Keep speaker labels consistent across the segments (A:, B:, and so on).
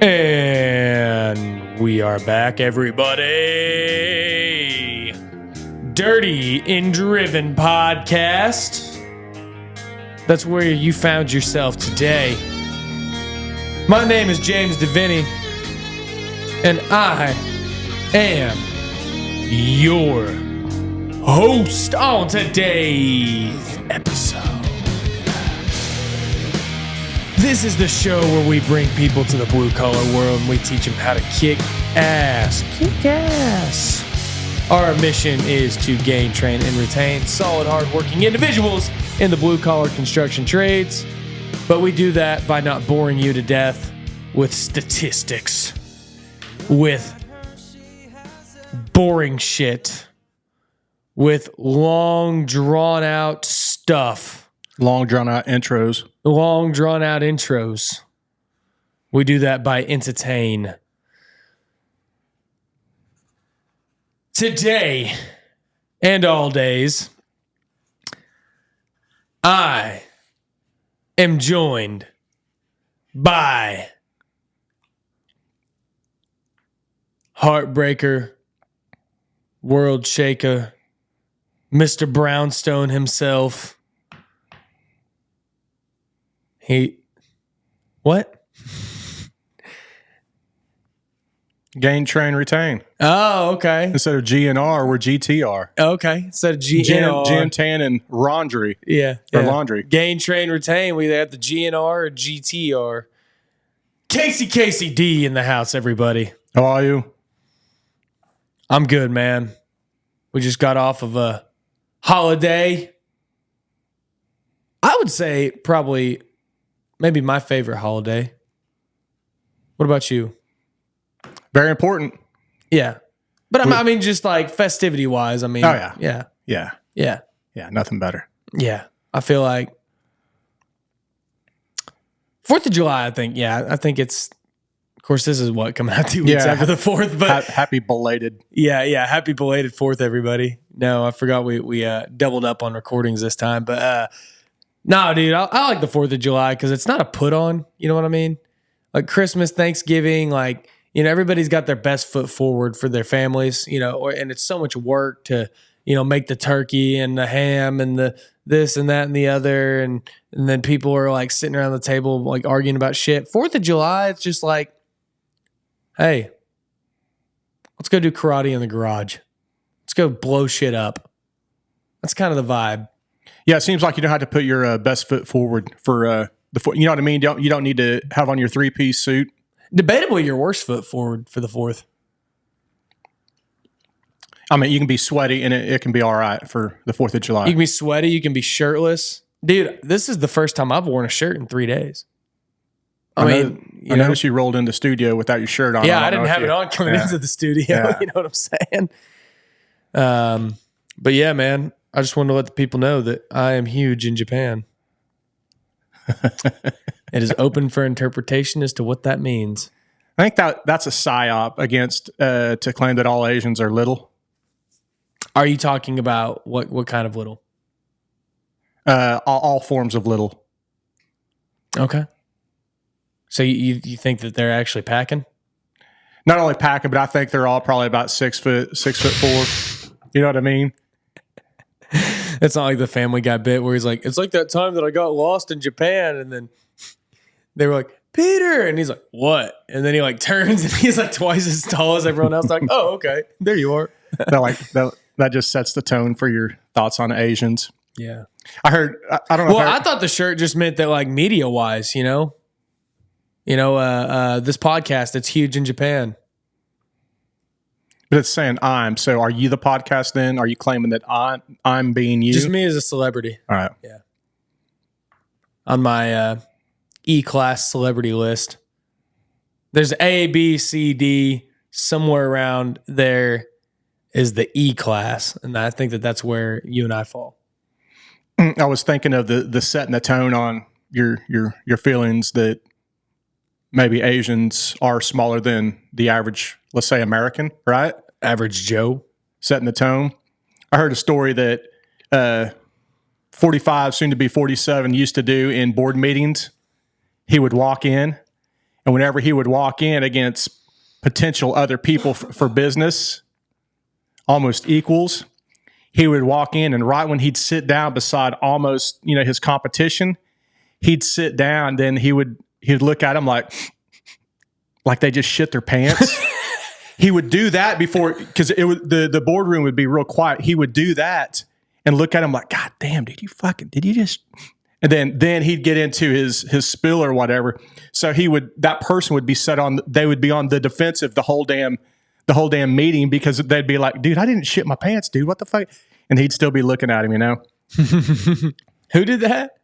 A: And we are back, everybody. Dirty and Driven Podcast. That's where you found yourself today. My name is James DeVinny, and I am your host on today's episode. This is the show where we bring people to the blue-collar world and we teach them how to kick ass. Kick ass. Our mission is to gain, train, and retain solid, hard-working individuals in the blue-collar construction trades. But we do that by not boring you to death with statistics, with boring shit, with long, drawn-out stuff.
B: Long, drawn-out intros.
A: Long, drawn-out intros. We do that by entertain. Today, and all days, I am joined by Heartbreaker, World Shaker, Mr. Brownstone himself. What?
B: Gain, train, retain.
A: Oh, okay.
B: Instead of GNR, we're GTR.
A: Okay. Instead of GNR.
B: Gin, tan, and laundry.
A: Yeah.
B: Or laundry.
A: Gain, train, retain. We either have the GNR or GTR. Casey D in the house, everybody.
B: How are you?
A: I'm good, man. We just got off of a holiday. I would say probably maybe my favorite holiday. What about you?
B: Very important.
A: Yeah. But I mean, just like festivity wise, I mean.
B: Oh, yeah.
A: Yeah.
B: Yeah.
A: Yeah.
B: Yeah, nothing better.
A: Yeah. I feel like 4th of July, I think it's, of course, this is what, coming out 2 weeks after the 4th, but.
B: Happy belated.
A: Yeah. Happy belated 4th, everybody. No, I forgot we doubled up on recordings this time, but no, dude, I like the 4th of July because it's not a put on. You know what I mean? Like Christmas, Thanksgiving, like, you know, everybody's got their best foot forward for their families, you know, and it's so much work to, you know, make the turkey and the ham and the this and that and the other. And then people are like sitting around the table, like arguing about shit. 4th of July, it's just like, hey, let's go do karate in the garage. Let's go blow shit up. That's kind of the vibe.
B: Yeah, it seems like you don't have to put your best foot forward for the foot. You know what I mean? You don't need to have on your 3-piece suit.
A: Debatably your worst foot forward for the 4th.
B: I mean, you can be sweaty and it can be all right for the 4th of July.
A: You can be sweaty. You can be shirtless. Dude, this is the first time I've worn a shirt in 3 days. I
B: noticed you rolled into the studio without your shirt on.
A: Yeah, I didn't have it on coming into the studio. Yeah. You know what I'm saying? But yeah, man, I just wanted to let the people know that I am huge in Japan. It is open for interpretation as to what that means.
B: I think that's a psyop against to claim that all Asians are little.
A: Are you talking about what kind of little?
B: All forms of little.
A: Okay. So you think that they're actually packing?
B: Not only packing, but I think they're all probably about 6'4". You know what I mean?
A: It's not like the Family Guy bit where he's like, it's like that time that I got lost in Japan, and then they were like, Peter, and he's like, what? And then he like turns and he's like twice as tall as everyone else. Like, oh, okay, there you are.
B: That just sets the tone for your thoughts on Asians.
A: Yeah,
B: I heard. I don't know.
A: Well, I thought the shirt just meant that, like, media wise, this podcast, it's huge in Japan.
B: But it's saying I'm. So are you the podcast then? Are you claiming that I'm being you?
A: Just me as a celebrity.
B: All right.
A: Yeah. On my E-class celebrity list, there's A, B, C, D. Somewhere around there is the E-class. And I think that's where you and I fall.
B: I was thinking of the setting the tone on your feelings that maybe Asians are smaller than the average, let's say, American, right?
A: Average Joe.
B: Setting the tone. I heard a story that 45, soon to be 47, used to do in board meetings. He would walk in, and And whenever he would walk in against potential other people for business, almost equals, he would walk in, and right when he'd sit down beside almost, his competition, he'd sit down, then he'd look at him like they just shit their pants. He would do that before, because the boardroom would be real quiet. He would do that and look at him like, God damn, did you just? And then he'd get into his spill or whatever. So that person would be they would be on the defensive the whole damn meeting, because they'd be like, dude, I didn't shit my pants, dude. What the fuck? And he'd still be looking at him,
A: Who did that?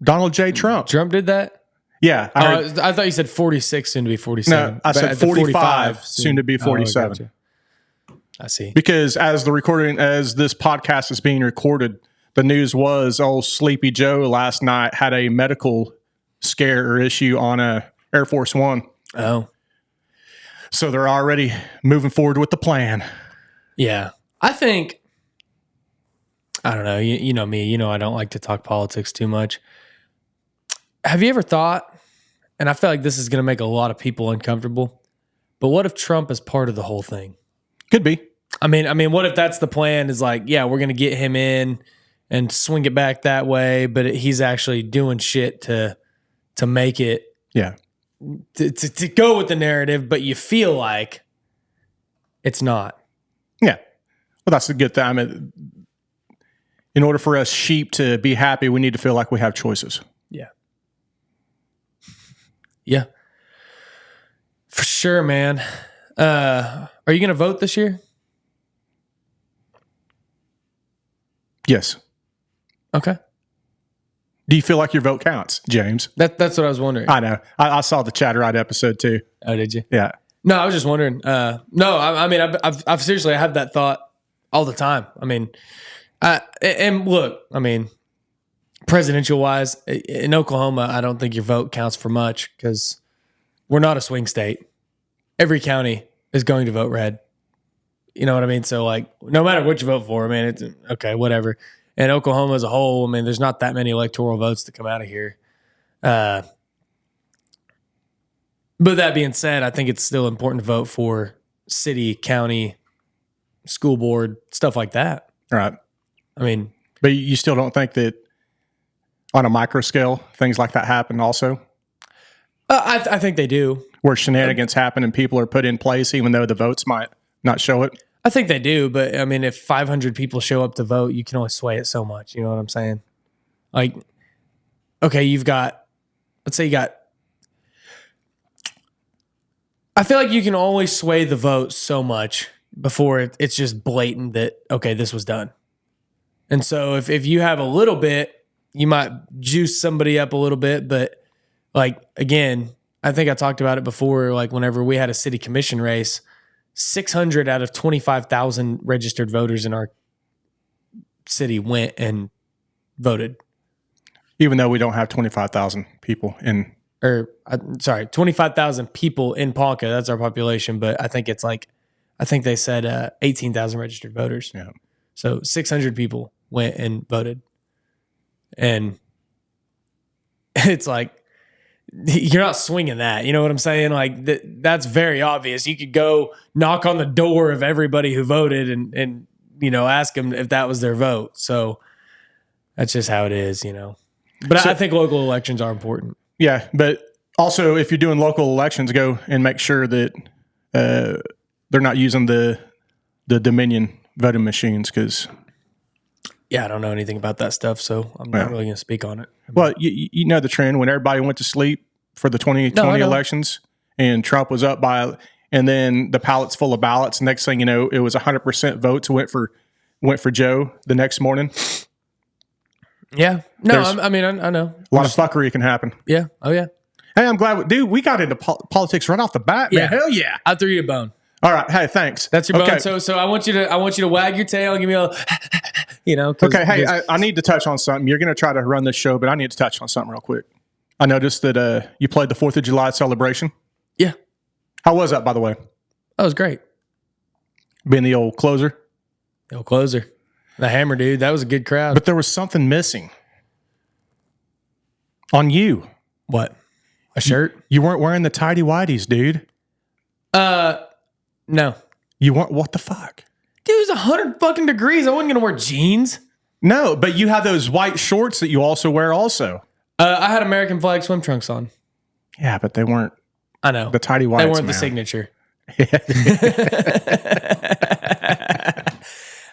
B: Donald J. Trump.
A: Trump did that?
B: Yeah.
A: I thought you said 46, soon to be 47.
B: No, I said 45, soon to be 47.
A: Gotcha. I see.
B: Because as this podcast is being recorded, the news was old Sleepy Joe last night had a medical scare or issue on Air Force One.
A: Oh.
B: So they're already moving forward with the plan.
A: Yeah. I think, I don't know, you know me, I don't like to talk politics too much. Have you ever thought, and I feel like this is going to make a lot of people uncomfortable, but what if Trump is part of the whole thing?
B: Could be.
A: I mean, what if that's the plan, is like, yeah, we're going to get him in and swing it back that way, but he's actually doing shit to make it,
B: yeah,
A: to go with the narrative, but you feel like it's not.
B: Yeah. Well, that's a good thing. I mean, in order for us sheep to be happy, we need to feel like we have choices.
A: Yeah. Yeah. For sure, man. Are you going to vote this year?
B: Yes.
A: Okay.
B: Do you feel like your vote counts, James?
A: That's what I was wondering.
B: I know. I saw the Chatterite episode too.
A: Oh, did you?
B: Yeah.
A: No, I was just wondering. No, I mean, I've seriously, I have that thought all the time. I mean, and look, I mean, presidential wise, in Oklahoma, I don't think your vote counts for much, because we're not a swing state. Every county is going to vote red. You know what I mean? So, like, no matter what you vote for, I mean, it's okay, whatever. And Oklahoma as a whole, I mean, there's not that many electoral votes to come out of here. But that being said, I think it's still important to vote for city, county, school board, stuff like that.
B: Right.
A: I mean,
B: but you still don't think that on a micro scale, things like that happen also?
A: I think they do.
B: Where shenanigans happen and people are put in place, even though the votes might not show it?
A: I think they do, but I mean, if 500 people show up to vote, you can only sway it so much. You know what I'm saying? Like, okay, let's say you got, I feel like you can only sway the vote so much before it's just blatant that, okay, this was done. And so if you have a little bit, you might juice somebody up a little bit. But like, again, I think I talked about it before, like whenever we had a city commission race, 600 out of 25,000 registered voters in our city went and voted. Even
B: though we don't have 25,000 people in...
A: 25,000 people in Ponca. That's our population. But I think they said 18,000 registered voters.
B: Yeah.
A: So 600 people went and voted. And it's like, you're not swinging that. You know what I'm saying? Like, that's very obvious. You could go knock on the door of everybody who voted and ask them if that was their vote. So that's just how it is, But I think local elections are important.
B: Yeah, but also if you're doing local elections, go and make sure that they're not using the Dominion voting machines, because...
A: Yeah, I don't know anything about that stuff, so I'm not really going to speak on it.
B: Well, you know the trend when everybody went to sleep for the 2020 elections and Trump was up by, and then the pallet's full of ballots. Next thing you know, it was 100% votes went for Joe the next morning.
A: Yeah. No, I mean, I know.
B: A lot of fuckery can happen.
A: Yeah. Oh, yeah.
B: Hey, I'm glad. We got into politics right off the bat, man.
A: Yeah.
B: Hell yeah.
A: I threw you a bone.
B: All right. Hey, thanks.
A: That's your bone. So I want you to wag your tail and give me a,
B: Okay. Hey, I need to touch on something. You're going to try to run this show, but I need to touch on something real quick. I noticed that you played the 4th of July celebration.
A: Yeah.
B: How was that, by the way?
A: That was great.
B: Being the old closer.
A: The old closer. The hammer, dude. That was a good crowd.
B: But there was something missing on you.
A: What? A shirt?
B: You weren't wearing the tidy whities, dude.
A: No.
B: You weren't. What the fuck?
A: Dude, it was 100 fucking degrees. I wasn't going to wear jeans.
B: No, but you had those white shorts that you also wear also.
A: I had American flag swim trunks on.
B: Yeah, but they weren't.
A: I know.
B: The tidy whities,
A: They weren't
B: man.
A: the signature.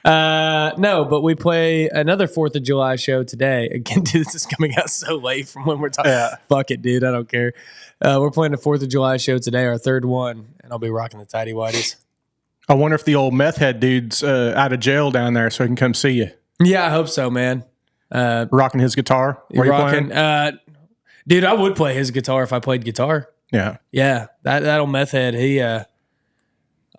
A: No, but we play another 4th of July show today. Again, dude, this is coming out so late from when we're talking.
B: Yeah.
A: Fuck it, dude. I don't care. We're playing the 4th of July show today, our third one, and I'll be rocking the tidy whities.
B: I wonder if the old meth head dude's out of jail down there so he can come see you.
A: Yeah, I hope so, man.
B: Rocking his guitar. Where you playing?
A: Dude, I would play his guitar if I played guitar.
B: Yeah.
A: Yeah, that old meth head,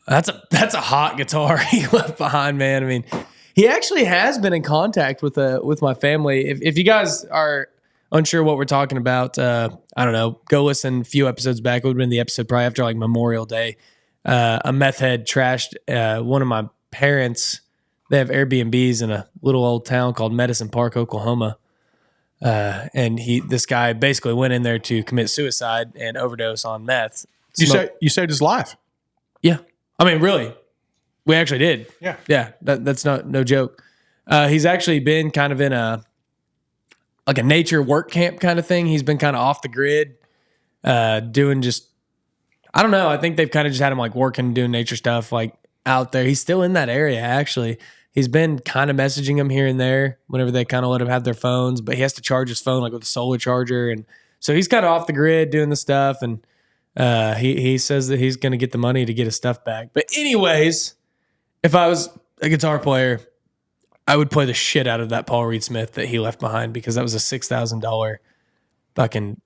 A: that's a hot guitar he left behind, man. I mean, he actually has been in contact with my family. If you guys are unsure what we're talking about, I don't know, go listen a few episodes back. It would have been the episode probably after like Memorial Day. A meth head trashed one of my parents. They have Airbnbs in a little old town called Medicine Park, Oklahoma. And this guy basically went in there to commit suicide and overdose on meth.
B: You saved his life.
A: Yeah. I mean, really, we actually did.
B: Yeah.
A: Yeah. That's no joke. He's actually been kind of in a nature work camp kind of thing. He's been kind of off the grid, doing just, I don't know. I think they've kind of just had him like working, doing nature stuff like out there. He's still in that area, actually. He's been kind of messaging him here and there whenever they kind of let him have their phones, but he has to charge his phone like with a solar charger. And so he's kind of off the grid doing the stuff. And he says that he's going to get the money to get his stuff back. But anyways, if I was a guitar player, I would play the shit out of that Paul Reed Smith that he left behind, because that was a $6,000 fucking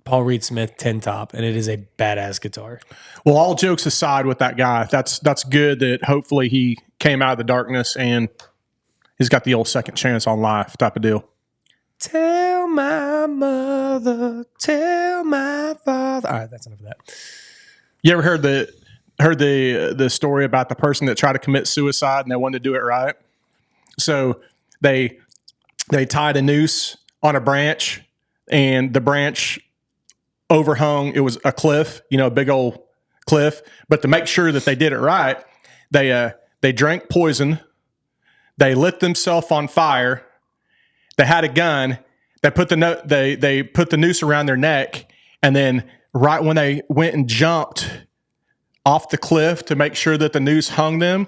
A: Paul Reed Smith 10 top, and it is a badass guitar.
B: Well, all jokes aside with that guy, that's good that hopefully he came out of the darkness and he's got the old second chance on life type of deal.
A: Tell my mother, tell my father. All right, that's enough of that.
B: You ever heard the story about the person that tried to commit suicide and they wanted to do it right? So they tied a noose on a branch, and the branch overhung. It was a cliff, a big old cliff. But to make sure that they did it right, they drank poison. They lit themselves on fire. They had a gun. They put the noose around their neck, and then right when they went and jumped off the cliff to make sure that the noose hung them,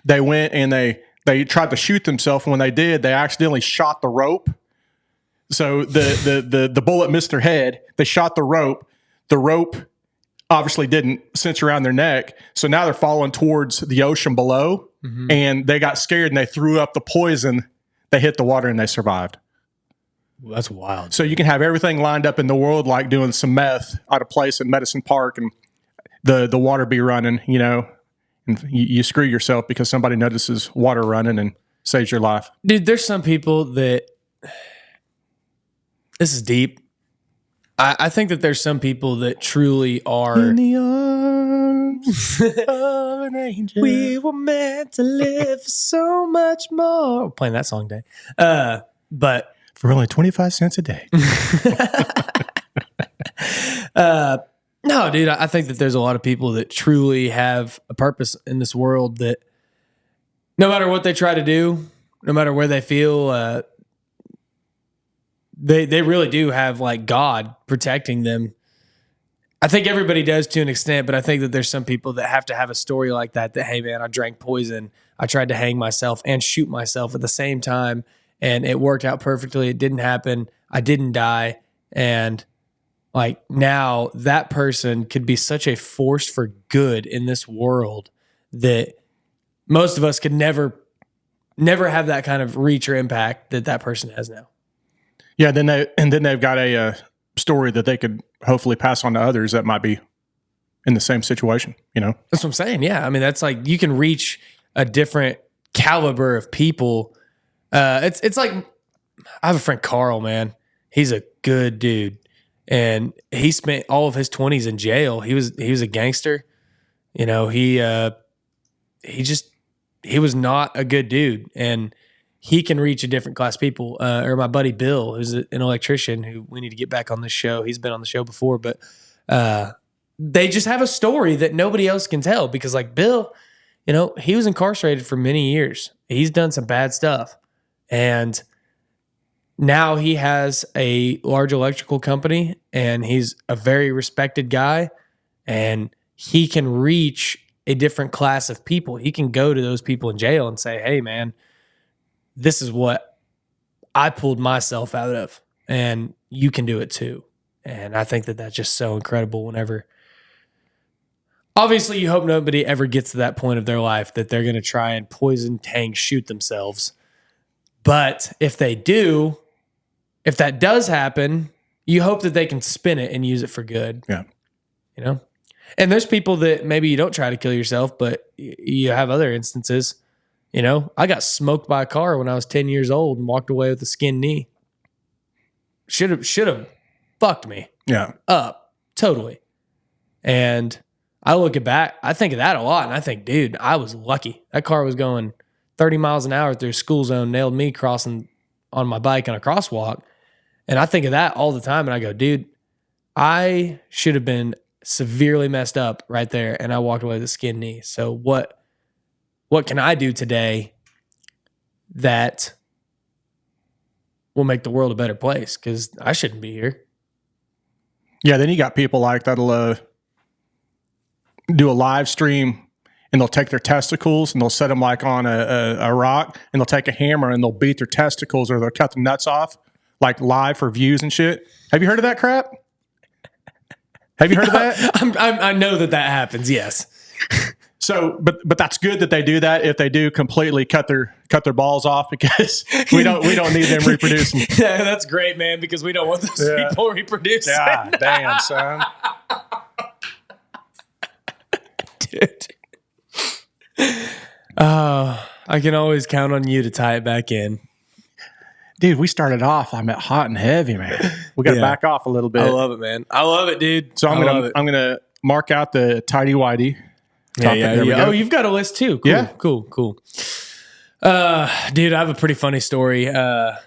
B: they went and they tried to shoot themselves. And when they did, they accidentally shot the rope. So the bullet missed their head. They shot the rope. The rope obviously didn't cinch around their neck. So now they're falling towards the ocean below, and they got scared and they threw up the poison. They hit the water and they survived.
A: Well, that's wild.
B: So you can have everything lined up in the world, like doing some meth out of place in Medicine Park, and the water be running, and you screw yourself because somebody notices water running and saves your life.
A: Dude, there's some people that, this is deep. I think that there's some people that truly are
B: in the arms of an angel.
A: We were meant to live for so much more. We're playing that song today. But
B: for only 25 cents a day.
A: No, dude, I think that there's a lot of people that truly have a purpose in this world, that no matter what they try to do, no matter where they feel, they really do have like God protecting them. I think everybody does to an extent, but I think that there's some people that have to have a story like that, hey man, I drank poison. I tried to hang myself and shoot myself at the same time, and it worked out perfectly. It didn't happen. I didn't die. And like now that person could be such a force for good in this world that most of us could never have that kind of reach or impact that person has now.
B: Yeah, then they've got a story that they could hopefully pass on to others that might be in the same situation.
A: That's what I'm saying. Yeah, I mean that's like you can reach a different caliber of people. It's like I have a friend Carl, man. He's a good dude, and he spent all of his 20s in jail. He was a gangster. He was not a good dude, and he can reach a different class of people. Or my buddy Bill, who's an electrician, who we need to get back on this show. He's been on the show before, but they just have a story that nobody else can tell because, like Bill, he was incarcerated for many years. He's done some bad stuff, and now he has a large electrical company, and he's a very respected guy, and he can reach a different class of people. He can go to those people in jail and say, hey, man, this is what I pulled myself out of, and you can do it too. And I think that that's just so incredible whenever, obviously you hope nobody ever gets to that point of their life that they're going to try and poison, tank, shoot themselves. But if they do, if that does happen, you hope that they can spin it and use it for good.
B: Yeah.
A: And there's people that maybe you don't try to kill yourself, but you have other instances. I got smoked by a car when I was 10 years old and walked away with a skinned knee. Should have fucked me up totally. And I look back, I think of that a lot, and I think, dude, I was lucky. That car was going 30 miles an hour through a school zone, nailed me crossing on my bike on a crosswalk. And I think of that all the time, and I go, dude, I should have been severely messed up right there, and I walked away with a skinned knee. So what can I do today that will make the world a better place? Because I shouldn't be here.
B: Yeah, then you got people like that'll do a live stream, and they'll take their testicles and they'll set them like on a rock, and they'll take a hammer and they'll beat their testicles or they'll cut the nuts off, like live for views and shit. Have you heard of that crap? Have you heard of that?
A: I know that happens. Yes.
B: So, but that's good that they do that. If they do completely cut their balls off, because we don't need them reproducing.
A: Yeah, that's great, man. Because we don't want those people reproducing.
B: God damn, son.
A: Dude. I can always count on you to tie it back in.
B: Dude, we started off, I'm at hot and heavy, man. We got to back off a little bit.
A: I love it, man. I love it, dude.
B: So I'm gonna mark out the tidy whitey.
A: Yeah. Oh, you've got a list too. Cool,
B: yeah.
A: Cool. Dude, I have a pretty funny story.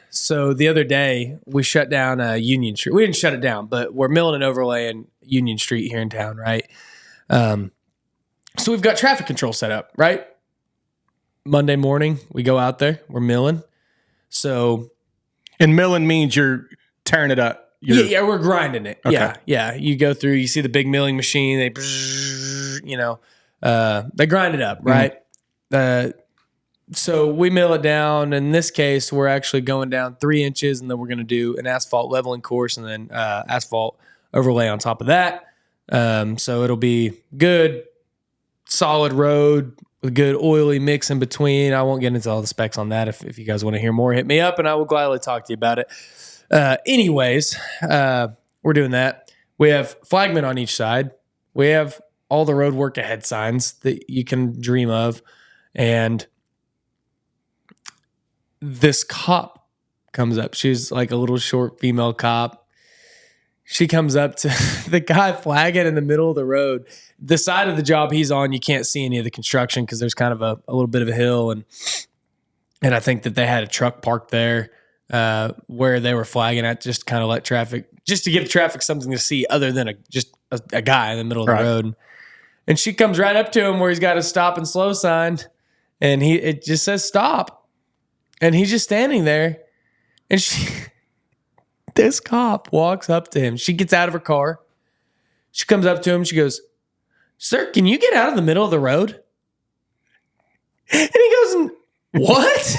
A: So the other day we shut down Union Street. We didn't shut it down, but we're milling and overlaying Union Street here in town, right? So we've got traffic control set up, right? Monday morning, we go out there, we're milling. So,
B: and milling means you're tearing it up.
A: Yeah, we're grinding it.
B: Okay.
A: Yeah. You go through, you see the big milling machine, they grind it up, right? So we mill it down. In this case, we're actually going down 3 inches, and then we're going to do an asphalt leveling course and then asphalt overlay on top of that. So it'll be good, solid road with good oily mix in between. I won't get into all the specs on that. If you guys want to hear more, hit me up, and I will gladly talk to you about it. Anyways, we're doing that. We have flagmen on each side. We have all the road work ahead signs that you can dream of. And this cop comes up. She's like a little short female cop. She comes up to the guy flagging in the middle of the road. The side of the job he's on, you can't see any of the construction because there's kind of a little bit of a hill. And I think that they had a truck parked there where they were flagging at, just to kind of let traffic, just to give traffic something to see other than a guy in the middle of the road. And she comes right up to him where he's got a stop and slow sign, and it just says stop. And he's just standing there. And this cop walks up to him. She gets out of her car. She comes up to him. She goes, "Sir, can you get out of the middle of the road?" And he goes, "What?"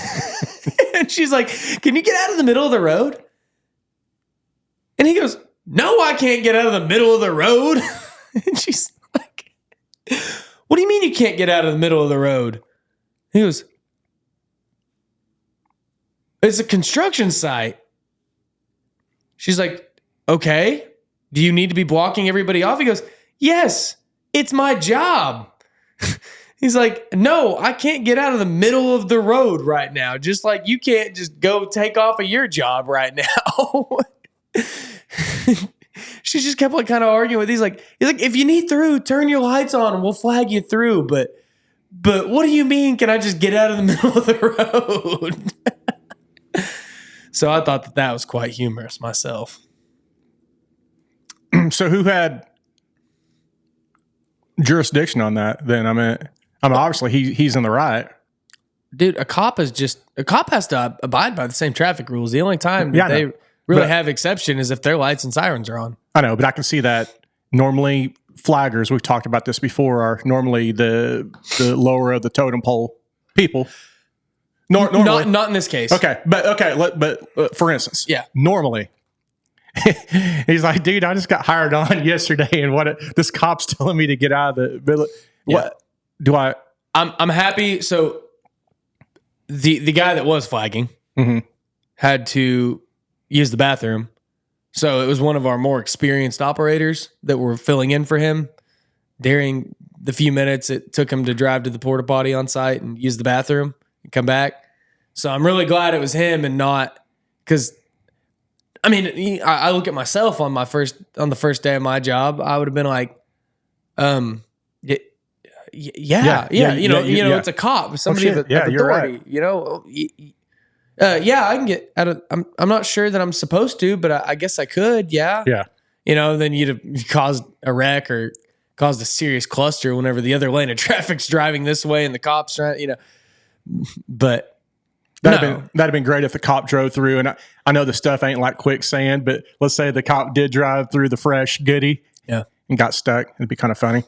A: And she's like, "Can you get out of the middle of the road?" And he goes, "No, I can't get out of the middle of the road." And she's like, "What do you mean you can't get out of the middle of the road?" He goes, "It's a construction site." She's like, "Okay, do you need to be blocking everybody off?" He goes, "Yes, it's my job." He's like, "No, I can't get out of the middle of the road right now. Just like you can't just go take off of your job right now." She just kept like kind of arguing with. He's like, "If you need through, turn your lights on and we'll flag you through. But what do you mean? Can I just get out of the middle of the road?" So I thought that was quite humorous myself.
B: So who had jurisdiction on that then? I mean obviously he's in the right.
A: Dude, a cop has to abide by the same traffic rules. The only time that they really have exception is if their lights and sirens are on.
B: I know, but I can see that normally flaggers, we've talked about this before, are normally the lower of the totem pole people. Normally.
A: Not in this case.
B: Okay, but for instance, normally he's like, dude, I just got hired on yesterday, and this cop's telling me to get out of the. What do I?
A: I'm happy. So the guy that was flagging had to use the bathroom. So it was one of our more experienced operators that were filling in for him during the few minutes it took him to drive to the porta potty on site and use the bathroom and come back. So I'm really glad it was him and not, because I mean, I look at myself on the first day of my job, I would have been like, yeah, it's a cop, somebody of authority, right. I can get out of. I'm not sure that I'm supposed to, but I guess I could. Yeah. Then you'd caused a wreck or caused a serious cluster whenever the other lane of traffic's driving this way and the cops trying. But
B: that'd have been great if the cop drove through. And I know the stuff ain't like quicksand, but let's say the cop did drive through the fresh goodie, and got stuck. It'd be kind of funny.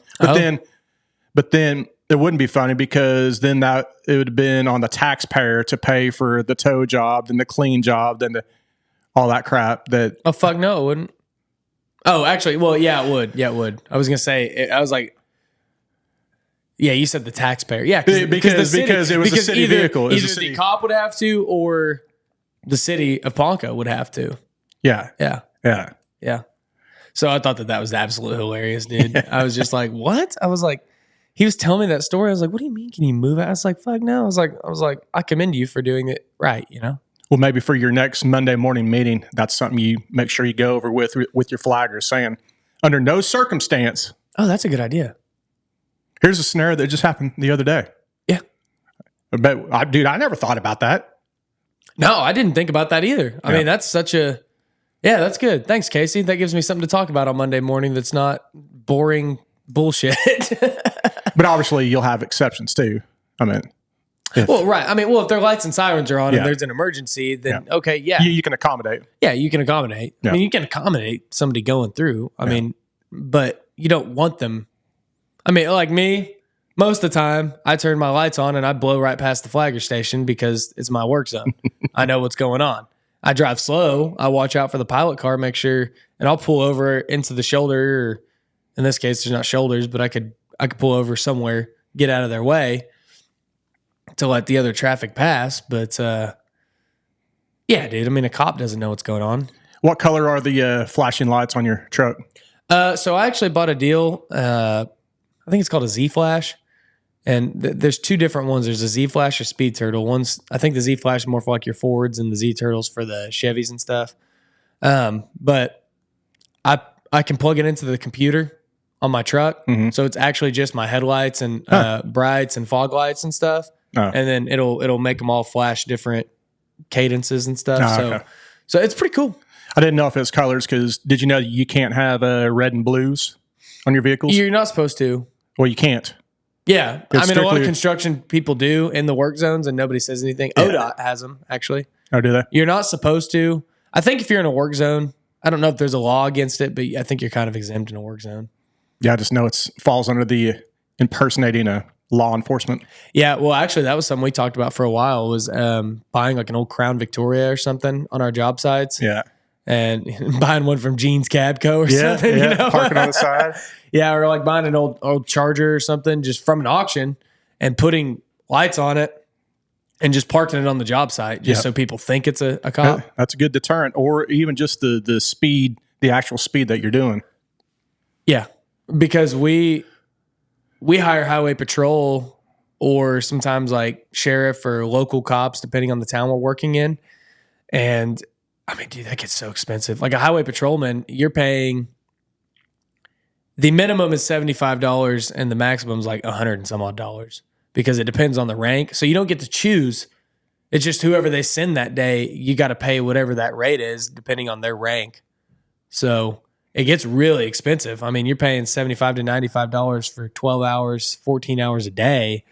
B: But then it wouldn't be funny because then it would have been on the taxpayer to pay for the tow job, then the clean job, then all that crap.
A: Oh, fuck no, it wouldn't. Oh, actually, well, yeah, it would. Yeah, it would. I was going to say, I was like, yeah, you said the taxpayer. Yeah,
B: because it was a city vehicle.
A: Either the cop would have to or the city of Ponca would have to.
B: Yeah.
A: So I thought that was absolutely hilarious, dude. I was just like, what? I was like, he was telling me that story. I was like, what do you mean? Can you move it? I was like, fuck no. I was like, I commend you for doing it right,
B: Well, maybe for your next Monday morning meeting, that's something you make sure you go over with your flaggers, saying, under no circumstance.
A: Oh, that's a good idea.
B: Here's a scenario that just happened the other day.
A: Yeah.
B: But, dude, I never thought about that.
A: No, I didn't think about that either. I mean, that's that's good. Thanks, Casey. That gives me something to talk about on Monday morning that's not boring bullshit.
B: But obviously, you'll have exceptions too. I mean,
A: right. I mean, if their lights and sirens are on and there's an emergency, then okay,
B: you can accommodate.
A: Yeah, you can accommodate. Yeah. I mean, you can accommodate somebody going through. I mean, but you don't want them. I mean, like me, most of the time, I turn my lights on and I blow right past the flagger station because it's my work zone. I know what's going on. I drive slow. I watch out for the pilot car, make sure, and I'll pull over into the shoulder. Or in this case, there's not shoulders, but I could pull over somewhere, get out of their way to let the other traffic pass. But yeah, dude. I mean, a cop doesn't know what's going on.
B: What color are the flashing lights on your truck?
A: So I actually bought a deal. I think it's called a Z Flash. And there's two different ones. There's a Z Flash or Speed Turtle. I think the Z Flash is more for like your Fords and the Z Turtles for the Chevys and stuff. But I can plug it into the computer on my truck. Mm-hmm. So it's actually just my headlights and brights and fog lights and stuff. Oh. And then it'll make them all flash different cadences and stuff. So it's pretty cool.
B: I didn't know if it was colors because did you know you can't have red and blues on your vehicles?
A: You're not supposed to.
B: Well, you can't.
A: Yeah. I mean, a lot of construction people do in the work zones and nobody says anything. Yeah. ODOT has them, actually.
B: Oh, do they?
A: You're not supposed to. I think if you're in a work zone, I don't know if there's a law against it, but I think you're kind of exempt in a work zone.
B: Yeah, I just know it falls under the impersonating a law enforcement.
A: Yeah, well, actually, that was something we talked about for a while was buying like an old Crown Victoria or something on our job sites.
B: Yeah.
A: And buying one from Gene's Cabco or something,
B: you know? Parking on the side.
A: Yeah, or like buying an old Charger or something just from an auction and putting lights on it and just parking it on the job site just so people think it's a cop.
B: Yeah, that's a good deterrent. Or even just the speed, the actual speed that you're doing.
A: Yeah, because we hire highway patrol or sometimes like sheriff or local cops, depending on the town we're working in. And I mean, dude, that gets so expensive. Like a highway patrolman, you're paying, the minimum is $75 and the maximum is like $100 and some odd dollars because it depends on the rank. So you don't get to choose It's just whoever they send that day, you got to pay whatever that rate is depending on their rank. So it gets really expensive. I mean, you're paying $75 to $95 for 12 hours, 14 hours a day.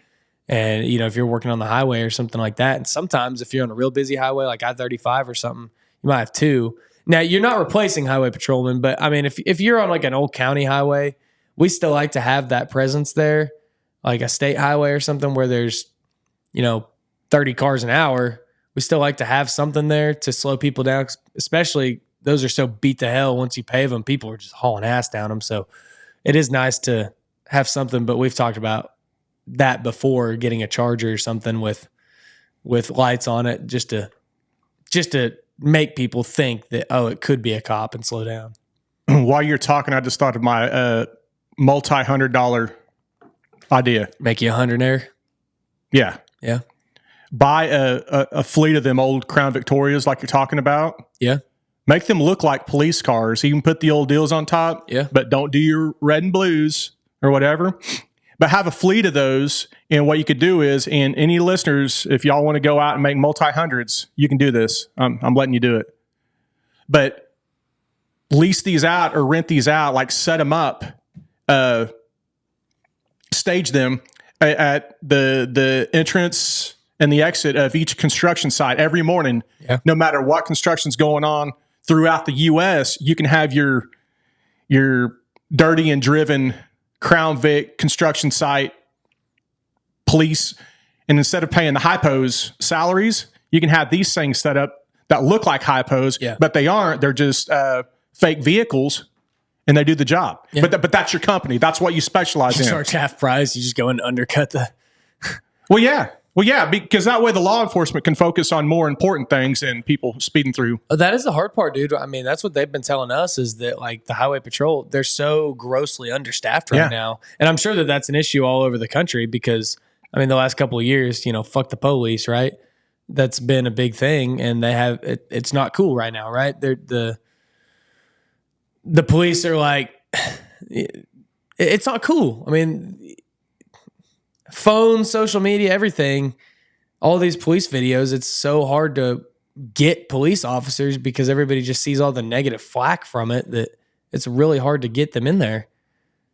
A: And, if you're working on the highway or something like that, and sometimes if you're on a real busy highway like I-35 or something, you might have two. Now, you're not replacing highway patrolmen, but I mean, if you're on like an old county highway, we still like to have that presence there, like a state highway or something where there's, 30 cars an hour. We still like to have something there to slow people down, especially those are so beat to hell. Once you pave them, people are just hauling ass down them. So it is nice to have something, but we've talked about that before, getting a charger or something with lights on it just to make people think that, oh, it could be a cop and slow down.
B: While you're talking, I just thought of my multi-$100 idea.
A: Make you $100
B: Yeah.
A: Yeah.
B: Buy a fleet of them old Crown Victorias like you're talking about.
A: Yeah.
B: Make them look like police cars. You can put the old deals on top.
A: Yeah.
B: But don't do your red and blues or whatever. But have a fleet of those. And what you could do is, and any listeners, if y'all want to go out and make multi-hundreds, you can do this. I'm letting you do it. But lease these out or rent these out, like set them up, stage them at the entrance and the exit of each construction site every morning.
A: Yeah.
B: No matter what construction's going on throughout the U.S., you can have your dirty and driven Crown Vic construction site police, and instead of paying the hypos salaries, you can have these things set up that look like hypos, but they aren't. They're just fake vehicles, and they do the job. Yeah. But that's your company. That's what you specialize in.
A: Charge half price. You just go and undercut the.
B: Well, yeah, because that way the law enforcement can focus on more important things than people speeding through.
A: That is the hard part, dude. I mean, that's what they've been telling us, is that like the highway patrol, they're so grossly understaffed right now. And I'm sure that that's an issue all over the country because, I mean, the last couple of years, fuck the police, right? That's been a big thing, and they have it's not cool right now, right? The police are like, it's not cool. I mean, phones, social media, everything, all these police videos, it's so hard to get police officers because everybody just sees all the negative flack from it that it's really hard to get them in there.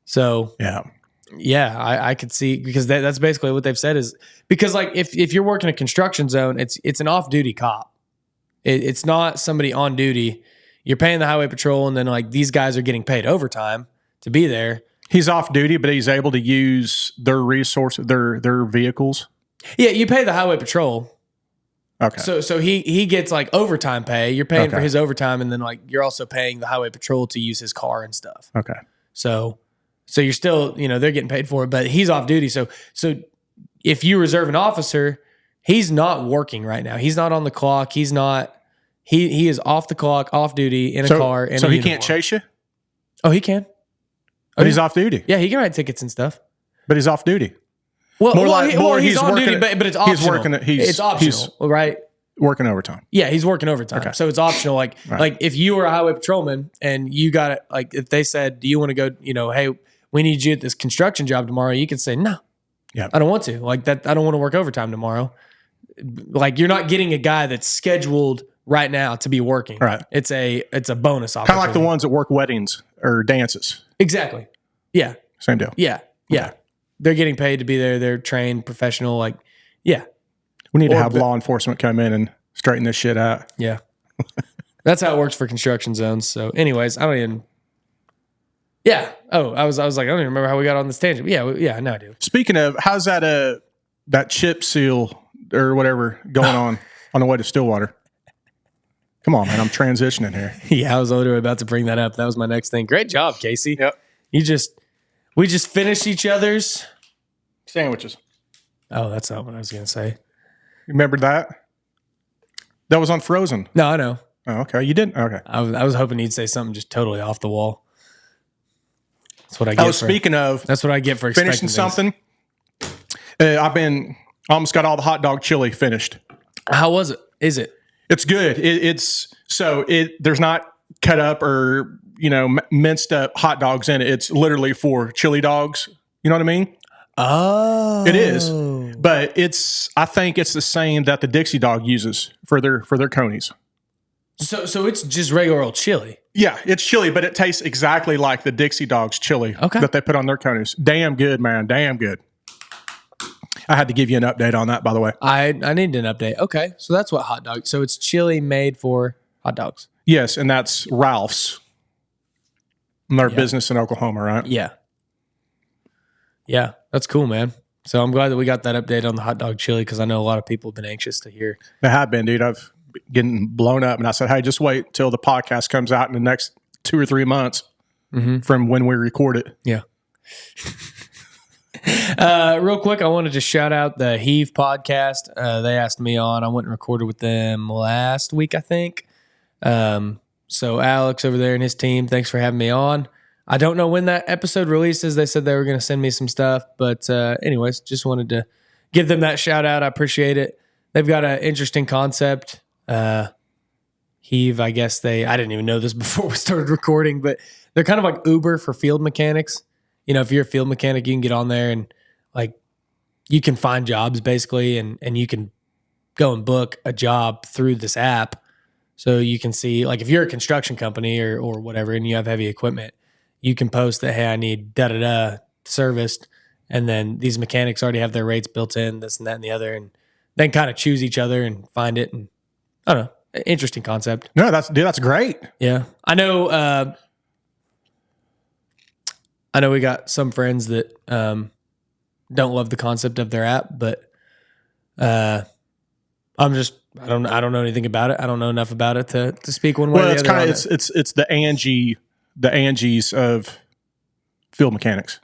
A: So I could see, because that's basically what they've said, is because like if you're working a construction zone, it's an off-duty cop. It's not somebody on duty. You're paying the highway patrol, and then like these guys are getting paid overtime to be there.
B: He's off duty, but he's able to use their resources, their vehicles. Yeah,
A: you pay the highway patrol.
B: Okay.
A: So he gets like overtime pay. You're paying for his overtime, and then like you're also paying the highway patrol to use his car and stuff.
B: Okay.
A: So you're still, they're getting paid for it, but he's off duty. So if you reserve an officer, he's not working right now. He's not on the clock. He's not. He is off the clock, off duty, in a car.
B: So he can't chase you?
A: Oh, he can.
B: But he's off duty.
A: Yeah, he can write tickets and stuff.
B: But he's off duty.
A: He's on duty, but it's optional. It's optional, right?
B: Working overtime.
A: Yeah, he's working overtime. Okay. So it's optional. Like if you were a highway patrolman and you got it, like if they said, do you want to go, hey, we need you at this construction job tomorrow, you can say, no, I don't want to. Like that, I don't want to work overtime tomorrow. Like you're not getting a guy that's scheduled right now to be working.
B: Right.
A: It's a bonus opportunity.
B: Kind of like the ones that work weddings or dances.
A: Exactly. Yeah.
B: Same deal.
A: Yeah. Yeah. Okay. They're getting paid to be there. They're trained, professional. Like, yeah.
B: We need to have law enforcement come in and straighten this shit out.
A: Yeah. That's how it works for construction zones. So anyways, I don't even. Yeah. Oh, I was like, I don't even remember how we got on this tangent. Yeah. No, I do.
B: Speaking of, how's that chip seal or whatever going on the way to Stillwater? Come on, man. I'm transitioning here.
A: Yeah, I was literally about to bring that up. That was my next thing. Great job, Casey.
B: Yep.
A: We just finished each other's
B: sandwiches.
A: Oh, that's not what I was going to say.
B: Remember that? That was on Frozen.
A: No, I know.
B: Oh, okay. You didn't? Okay.
A: I was hoping he'd say something just totally off the wall. That's what I get. That's what I get for
B: finishing something. I almost got all the hot dog chili finished.
A: How was it? Is it?
B: It's good. There's not cut up or, minced up hot dogs in it. It's literally for chili dogs. You know what I mean?
A: Oh.
B: It is. But I think it's the same that the Dixie Dog uses for their conies.
A: So it's just regular old chili.
B: Yeah, it's chili, but it tastes exactly like the Dixie Dog's chili that they put on their conies. Damn good, man. Damn good. I had to give you an update on that, by the way.
A: I need an update. Okay, so that's what hot dog. So it's chili made for hot dogs.
B: Yes, and that's Ralph's. Their business in Oklahoma, right?
A: Yeah. Yeah, that's cool, man. So I'm glad that we got that update on the hot dog chili because I know a lot of people have been anxious to hear.
B: They have been, dude. I've getting blown up, and I said, "Hey, just wait till the podcast comes out in the next 2 or 3 months from when we record it."
A: Yeah. Real quick, I wanted to shout out the Heave podcast. They asked me on. I went and recorded with them last week, I think. So Alex over there and his team, thanks for having me on. I don't know when that episode releases. They said they were going to send me some stuff. But anyways, just wanted to give them that shout out. I appreciate it. They've got an interesting concept. Heave, I guess I didn't even know this before we started recording, but they're kind of like Uber for field mechanics. You know, if you're a field mechanic, you can get on there and like you can find jobs basically and you can go and book a job through this app. So you can see, like, if you're a construction company or whatever and you have heavy equipment, you can post that, hey, I need da-da-da serviced. And then these mechanics already have their rates built in, this and that and the other, and then kind of choose each other and find it. And I don't know, interesting concept.
B: No, that's great.
A: Yeah. I know we got some friends that don't love the concept of their app, but I don't know anything about it. I don't know enough about it to speak one way or the other.
B: It's the Angies of field mechanics.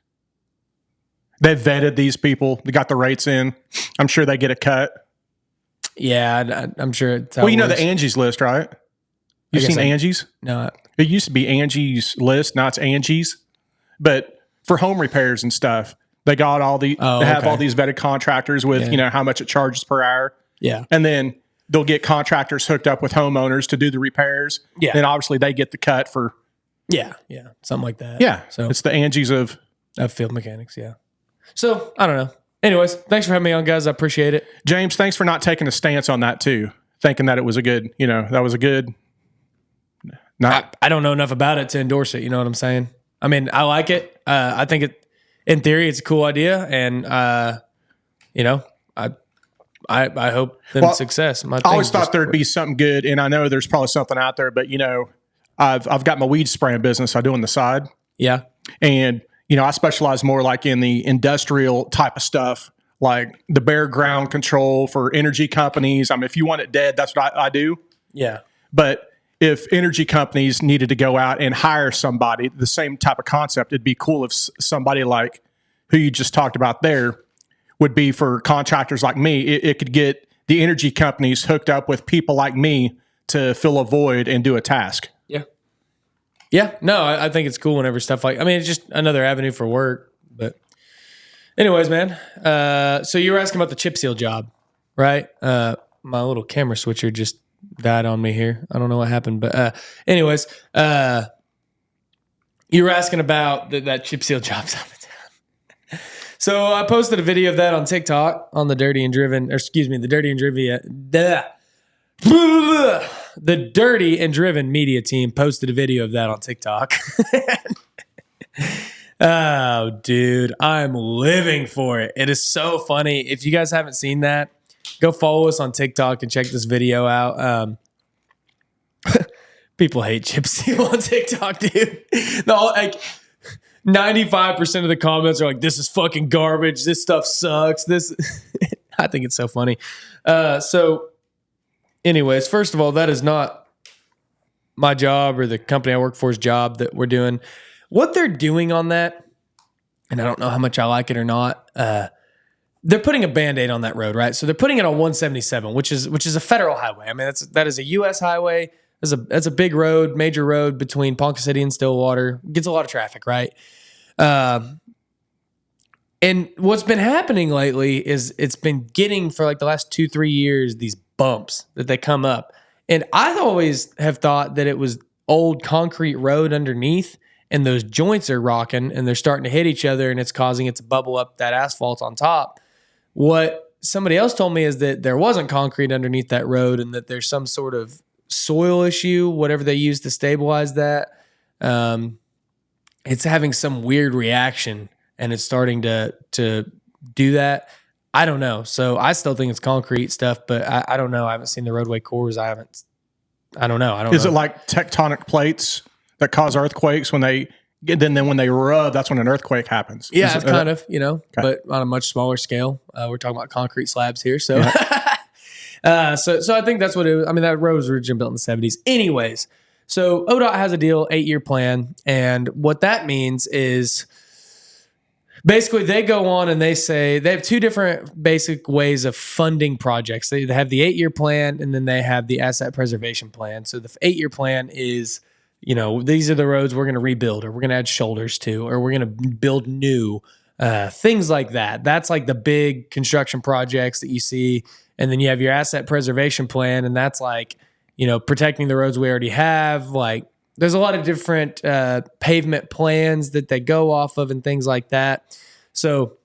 B: They've vetted these people. They got the rates in. I'm sure they get a cut.
A: Yeah, I'm sure.
B: Well, you know the Angie's list, right? You've seen Angie's?
A: No.
B: It used to be Angie's list. Now it's Angie's. But for home repairs and stuff, they got all they have all these vetted contractors with, how much it charges per hour.
A: Yeah.
B: And then they'll get contractors hooked up with homeowners to do the repairs.
A: Yeah.
B: And obviously they get the cut for.
A: Yeah. Yeah. Something like that.
B: Yeah.
A: So
B: it's the Angie's of
A: field mechanics. Yeah. So I don't know. Anyways, thanks for having me on, guys. I appreciate it.
B: James, thanks for not taking a stance on that too. Thinking that it was a good, that was a good.
A: I don't know enough about it to endorse it. You know what I'm saying? I mean, I like it. I think in theory, it's a cool idea. And, I hope them success.
B: I always thought there'd be something good. And I know there's probably something out there, but I've got my weed spraying business I do on the side.
A: Yeah.
B: And, I specialize more like in the industrial type of stuff, like the bare ground control for energy companies. I mean, if you want it dead, that's what I do.
A: Yeah.
B: But if energy companies needed to go out and hire somebody, the same type of concept, it'd be cool if somebody like who you just talked about there would be for contractors like me. It could get the energy companies hooked up with people like me to fill a void and do a task.
A: Yeah. Yeah. No, I think it's cool whenever stuff it's just another avenue for work. But anyways, man, so you were asking about the chip seal job, right? My little camera switcher just died on me here. I don't know what happened, but anyways, you were asking about that chip seal jobs out of town. So I posted a video of that on TikTok on the Dirty and Driven media team posted a video of that on TikTok. Oh, dude, I'm living for it. It is so funny. If you guys haven't seen that, go follow us on TikTok and check this video out. People hate chip seal on TikTok, dude. 95% of the comments are like, this is fucking garbage. This stuff sucks. I think it's so funny. So anyways, first of all, that is not my job or the company I work for's job that we're doing. What they're doing on that, and I don't know how much I like it or not, they're putting a Band-Aid on that road, right? So they're putting it on 177, which is a federal highway. I mean, that is a U.S. highway. That's a big road, major road between Ponca City and Stillwater. Gets a lot of traffic, right? And what's been happening lately is it's been getting, for like the last 2-3 years, these bumps that they come up. And I always have thought that it was old concrete road underneath, and those joints are rocking, and they're starting to hit each other, and it's causing it to bubble up that asphalt on top. What somebody else told me is that there wasn't concrete underneath that road and that there's some sort of soil issue, whatever they use to stabilize that. It's having some weird reaction and it's starting to do that. I don't know. So I still think it's concrete stuff, but I don't know. I haven't seen the roadway cores. I don't know.
B: Is it like tectonic plates that cause earthquakes when they then when they rub, that's when an earthquake happens?
A: Yeah, it's kind of, but on a much smaller scale. We're talking about concrete slabs here. So, so I think that's what it was. I mean, that road was originally built in the 70s. Anyways, so ODOT has a deal, 8-year plan. And what that means is basically they go on and they say they have two different basic ways of funding projects. They have the 8-year plan and then they have the asset preservation plan. So the 8-year plan is, these are the roads we're going to rebuild, or we're going to add shoulders to, or we're going to build new, things like that. That's like the big construction projects that you see. And then you have your asset preservation plan, and that's like, protecting the roads we already have. Like there's a lot of different pavement plans that they go off of and things like that. So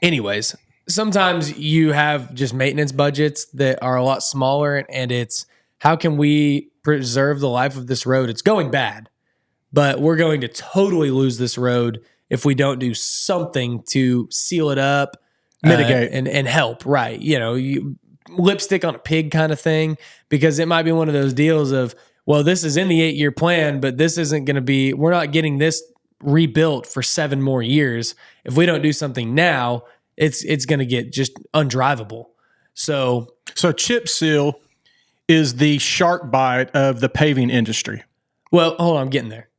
A: anyways, sometimes you have just maintenance budgets that are a lot smaller, and it's how can we preserve the life of this road? It's going bad, but we're going to totally lose this road if we don't do something to seal it up,
B: mitigate
A: and help. Right. Lipstick on a pig kind of thing, because it might be one of those deals of, well, this is in the 8-year plan, but this isn't going to be, we're not getting this rebuilt for 7 more years. If we don't do something now, it's going to get just undrivable. So
B: chip seal is the shark bite of the paving industry.
A: Well, hold on, I'm getting there.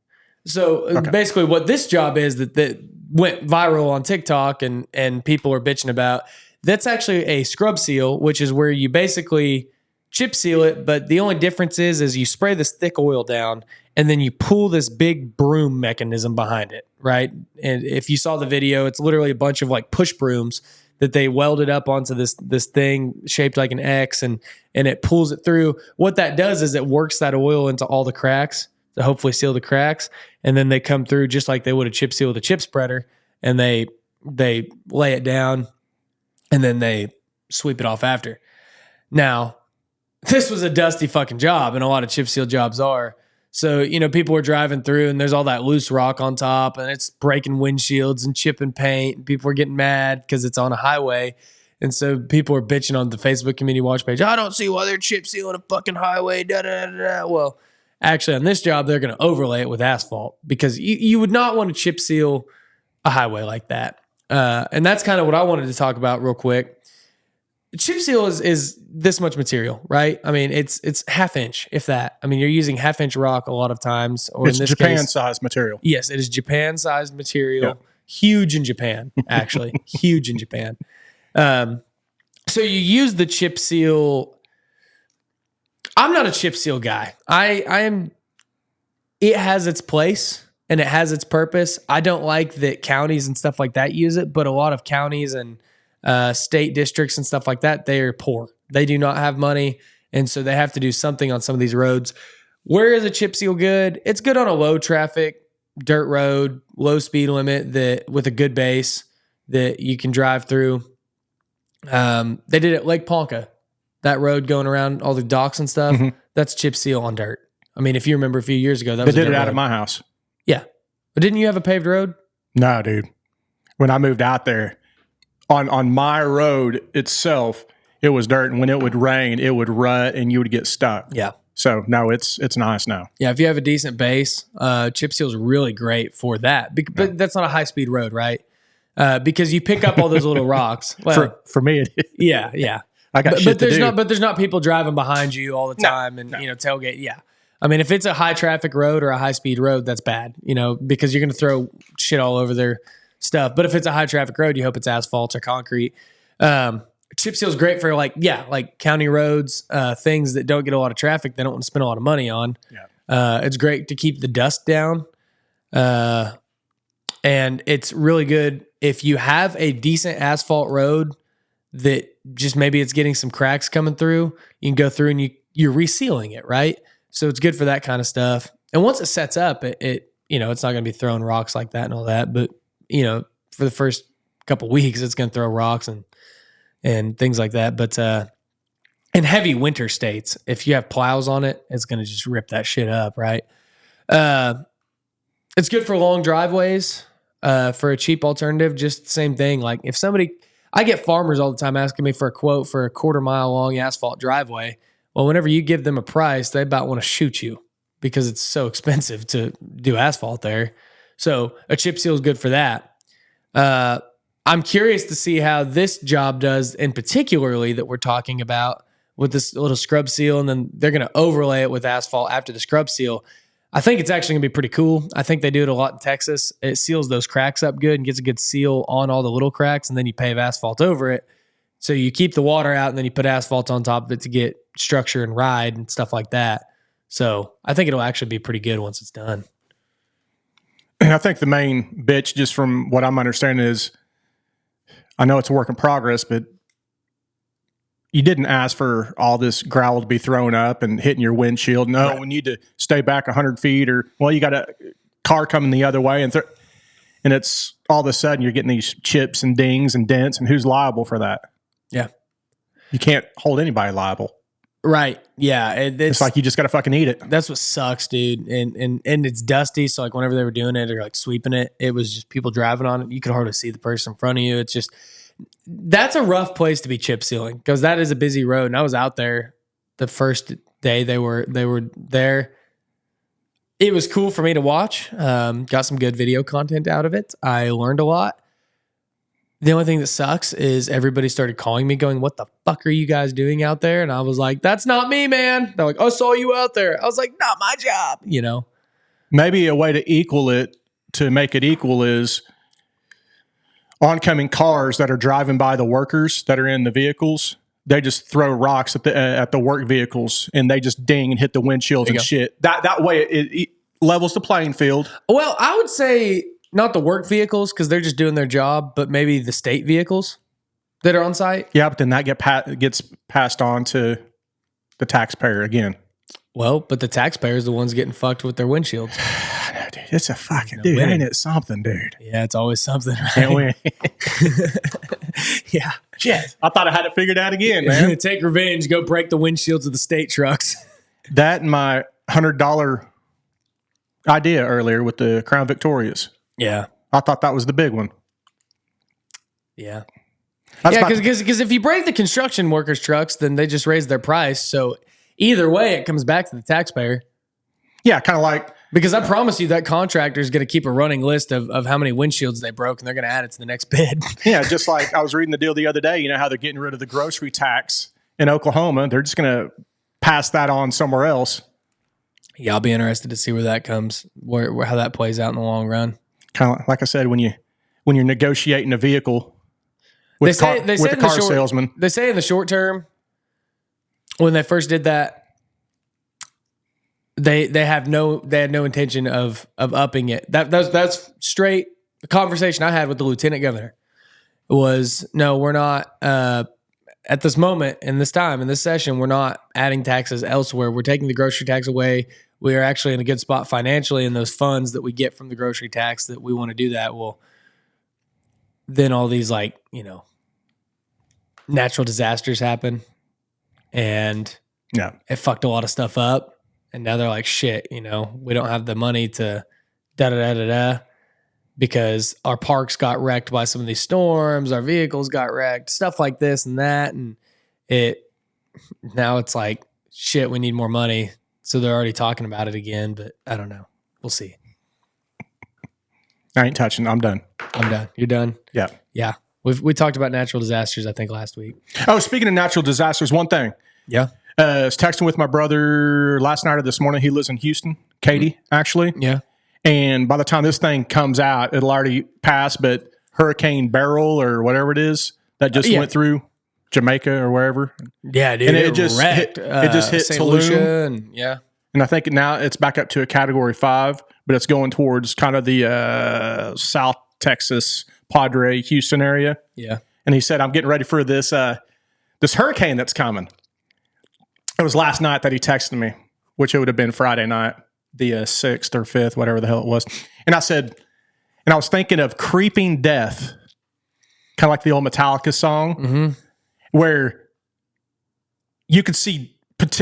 A: So basically what this job is that went viral on TikTok and people are bitching about, that's actually a scrub seal, which is where you basically chip seal it, but the only difference is you spray this thick oil down and then you pull this big broom mechanism behind it, right? And if you saw the video, it's literally a bunch of like push brooms that they welded up onto this thing shaped like an X, and it pulls it through. What that does is it works that oil into all the cracks to hopefully seal the cracks, and then they come through just like they would a chip seal with a chip spreader, and they lay it down, and then they sweep it off after. Now, this was a dusty fucking job, and a lot of chip seal jobs are. So, people are driving through and there's all that loose rock on top and it's breaking windshields and chipping paint. And people are getting mad because it's on a highway. And so people are bitching on the Facebook community watch page. I don't see why they're chip sealing a fucking highway. Da, da, da, da. Well, actually on this job, they're going to overlay it with asphalt, because you would not want to chip seal a highway like that. And that's kind of what I wanted to talk about real quick. Chip seal is this much material, right? I mean, it's 1/2 inch, if that. I mean, you're using 1/2 inch rock a lot of times, or
B: it's
A: in this
B: Japan-sized material.
A: Yes, it is Japan-sized material. Yeah. Huge in Japan, actually. Huge in Japan. So you use the chip seal. I'm not a chip seal guy. I am. It has its place and it has its purpose. I don't like that counties and stuff like that use it, but a lot of counties and state districts and stuff like that, they are poor. They do not have money, and so they have to do something on some of these roads. Where is a chip seal good? It's good on a low traffic dirt road, low speed limit, that with a good base that you can drive through. They did it at Lake Ponca, that road going around all the docks and stuff. Mm-hmm. That's chip seal on dirt. I mean, if you remember a few years ago,
B: they did it out of my house.
A: Yeah, but didn't you have a paved road?
B: No, dude. When I moved out there, on my road itself, it was dirt, and when it would rain, it would rut, and you would get stuck.
A: Yeah.
B: So no, it's nice now.
A: Yeah, if you have a decent base, chip seal is really great for that. But that's not a high speed road, right? Because you pick up all those little rocks. Well,
B: for me, it is.
A: Yeah.
B: I got shit to do.
A: But there's not people driving behind you all the time, and tailgate. Yeah. I mean, if it's a high traffic road or a high speed road, that's bad. Because you're going to throw shit all over their stuff. But if it's a high traffic road, you hope it's asphalt or concrete. Chip seal is great for like county roads, things that don't get a lot of traffic. They don't want to spend a lot of money on. Yeah. It's great to keep the dust down. And it's really good if you have a decent asphalt road that just maybe it's getting some cracks coming through. You can go through and you're resealing it, right? So it's good for that kind of stuff. And once it sets up, it's not going to be throwing rocks like that and all that. But for the first couple weeks, it's going to throw rocks and things like that. But in heavy winter states, if you have plows on it, it's going to just rip that shit up, right? It's good for long driveways. For a cheap alternative, just the same thing. Like if I get farmers all the time asking me for a quote for a 1/4 mile long asphalt driveway. Well, whenever you give them a price, they about want to shoot you because it's so expensive to do asphalt there. So a chip seal is good for that. I'm curious to see how this job does, in particularly that we're talking about with this little scrub seal, and then they're going to overlay it with asphalt after the scrub seal. I think it's actually going to be pretty cool. I think they do it a lot in Texas. It seals those cracks up good and gets a good seal on all the little cracks, and then you pave asphalt over it. So you keep the water out, and then you put asphalt on top of it to get structure and ride and stuff like that. So I think it'll actually be pretty good once it's done.
B: And I think the main bitch, just from what I'm understanding, is I know it's a work in progress, but you didn't ask for all this gravel to be thrown up and hitting your windshield. No, right. We need to stay back 100 feet, or, well, you got a car coming the other way, and it's all of a sudden you're getting these chips and dings and dents, and who's liable for that?
A: Yeah.
B: You can't hold anybody liable.
A: Right. Yeah.
B: It's like you just got to fucking eat it.
A: That's what sucks, dude. And it's dusty. So like whenever they were doing it or like sweeping it, it was just people driving on it. You could hardly see the person in front of you. It's just, that's a rough place to be chip sealing because that is a busy road. And I was out there the first day they were there. It was cool for me to watch. Got some good video content out of it. I learned a lot. The only thing that sucks is everybody started calling me going, what the fuck are you guys doing out there? And I was like, that's not me, man. They're like, I saw you out there. I was like, not my job, you know?
B: Maybe a way to equal it, to make it equal, is oncoming cars that are driving by the workers that are in the vehicles. They just throw rocks at the work vehicles and they just ding and hit the windshields and shit. That way it levels the playing field.
A: Well, I would say not the work vehicles because they're just doing their job, but maybe the state vehicles that are on site.
B: Yeah, but then that gets passed on to the taxpayer again.
A: Well, but the taxpayer is the ones getting fucked with their windshields.
B: No, dude, it's a fucking dude. Ain't it something, dude?
A: Yeah, it's always something, right?
B: Can't win.
A: Yeah.
B: Shit. I thought I had it figured out again, man.
A: Take revenge. Go break the windshields of the state trucks.
B: That and my $100 idea earlier with the Crown Victorias.
A: Yeah.
B: I thought that was the big one.
A: Yeah. Because if you break the construction workers' trucks, then they just raise their price. So either way, it comes back to the taxpayer.
B: Yeah, kind of like...
A: Because I promise you that contractor is going to keep a running list of how many windshields they broke, and they're going to add it to the next bid.
B: Yeah, just like I was reading the deal the other day, you know how they're getting rid of the grocery tax in Oklahoma. They're just going to pass that on somewhere else.
A: Yeah, I'll be interested to see where that comes, how that plays out in the long run.
B: Kind of like I said, when you're negotiating a vehicle with a car salesman.
A: They say in the short term, when they first did that, they had no intention of upping it. That's straight. The conversation I had with the lieutenant governor was, no, we're not at this moment in this time in this session, we're not adding taxes elsewhere. We're taking the grocery tax away. We are actually in a good spot financially, and those funds that we get from the grocery tax that we want to do that will then all these natural disasters happen, and it fucked a lot of stuff up. And now they're like, shit, we don't have the money to da-da-da-da-da because our parks got wrecked by some of these storms, our vehicles got wrecked, stuff like this and that. And now it's like, shit, we need more money. So they're already talking about it again, but I don't know. We'll see.
B: I ain't touching. I'm done.
A: You're done?
B: Yeah.
A: Yeah. We talked about natural disasters, I think, last week.
B: Oh, speaking of natural disasters, one thing.
A: Yeah.
B: I was texting with my brother last night or this morning. He lives in Houston, Katy, actually.
A: Yeah.
B: And by the time this thing comes out, it'll already pass, but Hurricane Beryl or whatever it is that just went through Jamaica or wherever.
A: Yeah, dude.
B: And it just wrecked. It just hit
A: St.
B: Tulum.
A: Lucia
B: And I think now it's back up to a Category 5, but it's going towards kind of the South Texas, Padre, Houston area.
A: Yeah.
B: And he said, I'm getting ready for this hurricane that's coming. It was last night that he texted me, which it would have been Friday night, the 6th or 5th, whatever the hell it was. And I said, and I was thinking of creeping death kind of like the old Metallica song, where you could see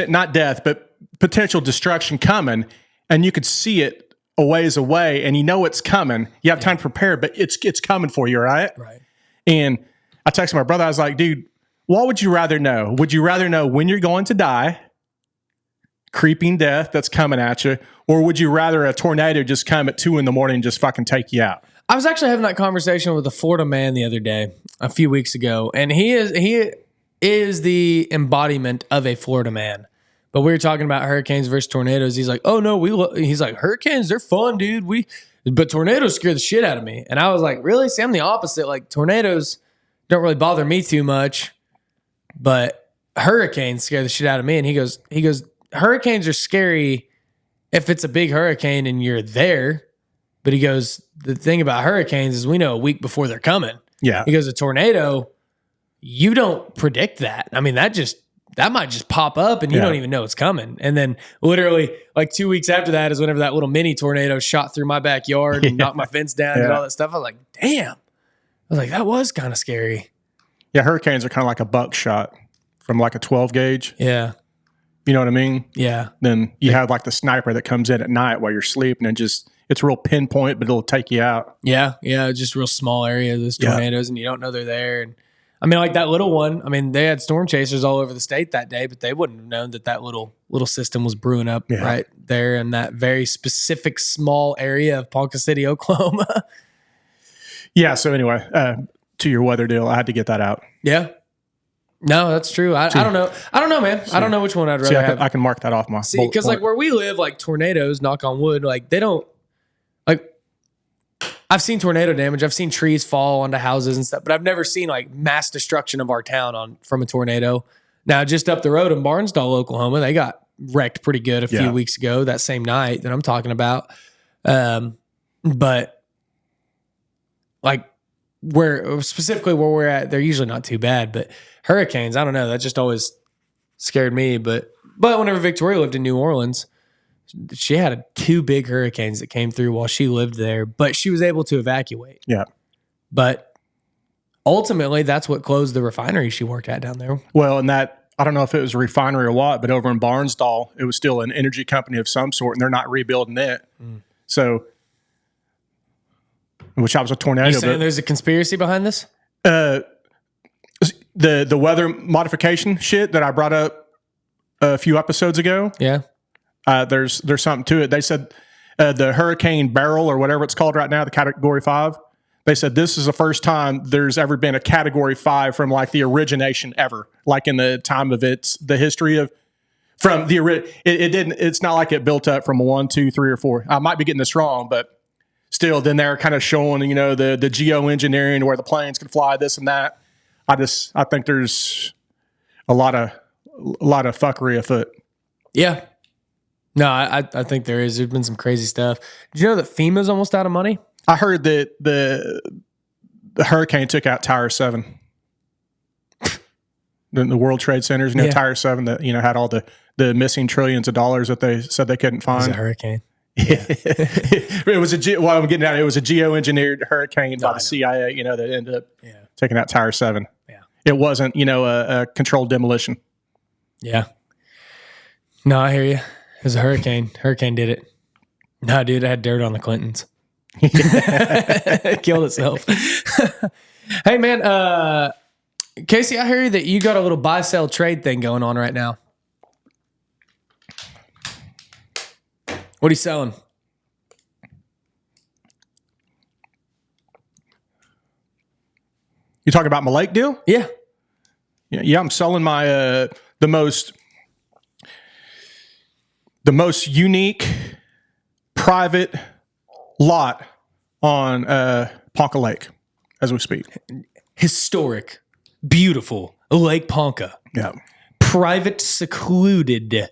B: not death, but potential destruction coming, and you could see it a ways away, and you know it's coming. You have time to prepare, but it's coming for you, right?
A: Right.
B: And I texted my brother. I was like, dude, what would you rather know? Would you rather know when you're going to die, creeping death that's coming at you, or would you rather a tornado just come at 2 a.m. and just fucking take you out?
A: I was actually having that conversation with a Florida man the other day, a few weeks ago, and he is the embodiment of a Florida man. But we were talking about hurricanes versus tornadoes. He's like, "Oh no, he's like, hurricanes, they're fun, dude. But tornadoes scare the shit out of me." And I was like, "Really? See, I'm the opposite. Like tornadoes don't really bother me too much, but hurricanes scare the shit out of me." And he goes, hurricanes are scary if it's a big hurricane and you're there. But he goes, the thing about hurricanes is we know a week before they're coming.
B: Yeah.
A: He goes, a tornado, you don't predict that. I mean, that might just pop up and you don't even know it's coming. And then literally like 2 weeks after that is whenever that little mini tornado shot through my backyard and knocked my fence down and all that stuff. I was like, damn. I was like, that was kind of scary.
B: Yeah, hurricanes are kind of like a buckshot from like a 12 gauge.
A: Yeah.
B: You know what I mean?
A: Yeah.
B: Then you have like the sniper that comes in at night while you're sleeping and it's real pinpoint, but it'll take you out.
A: Yeah. Yeah. Just real small area of those tornadoes and you don't know they're there. And I mean, like that little one, I mean, they had storm chasers all over the state that day, but they wouldn't have known that little system was brewing up right there in that very specific small area of Ponca City, Oklahoma.
B: Yeah. So anyway, to your weather deal, I had to get that out.
A: Yeah. No, that's true. I don't know. I don't know, man. I don't know which one I'd rather have.
B: I can mark that off my
A: See, because like where we live, like tornadoes, knock on wood, like they don't, like I've seen tornado damage. I've seen trees fall onto houses and stuff, but I've never seen like mass destruction of our town from a tornado. Now, just up the road in Barnsdall, Oklahoma, they got wrecked pretty good a few weeks ago, that same night that I'm talking about. But like specifically where we're at, they're usually not too bad, but hurricanes, I don't know. That just always scared me. But whenever Victoria lived in New Orleans, she had 2 big hurricanes that came through while she lived there, but she was able to evacuate.
B: Yeah.
A: But ultimately, that's what closed the refinery she worked at down there.
B: Well, and that, I don't know if it was a refinery or what, but over in Barnsdall, it was still an energy company of some sort, and they're not rebuilding it. So, which I was a tornado.
A: You saying there's a conspiracy behind this?
B: The weather modification shit that I brought up a few episodes ago.
A: Yeah.
B: There's something to it. They said the hurricane barrel or whatever it's called right now, the Category 5. They said this is the first time there's ever been a Category 5 from like the origination ever, like in the time of the history of from the it didn't. It's not like it built up from a 1, 2, 3, or 4. I might be getting this wrong, but still, then they're kind of showing the geoengineering where the planes can fly, this and that. I think there's a lot of fuckery afoot.
A: Yeah. No, I think there is. There's been some crazy stuff. Did you know that FEMA's almost out of money?
B: I heard that the hurricane took out Tower 7. The World Trade Centers, Tower 7 that, had all the missing trillions of dollars that they said they couldn't find.
A: It was a hurricane.
B: Yeah. It was I'm getting at it. It was a geoengineered hurricane by the CIA, that ended up taking out Tower 7.
A: Yeah.
B: It wasn't, a controlled demolition.
A: Yeah. No, I hear you. It was a hurricane. Hurricane did it. No, dude, it had dirt on the Clintons. It killed itself. Hey, man, Casey, I hear that you got a little buy-sell trade thing going on right now. What are you selling?
B: You talking about my lake deal?
A: Yeah.
B: Yeah, I'm selling my the most unique private lot on Ponca Lake as we speak.
A: Historic, beautiful Lake Ponca.
B: Yeah.
A: Private, secluded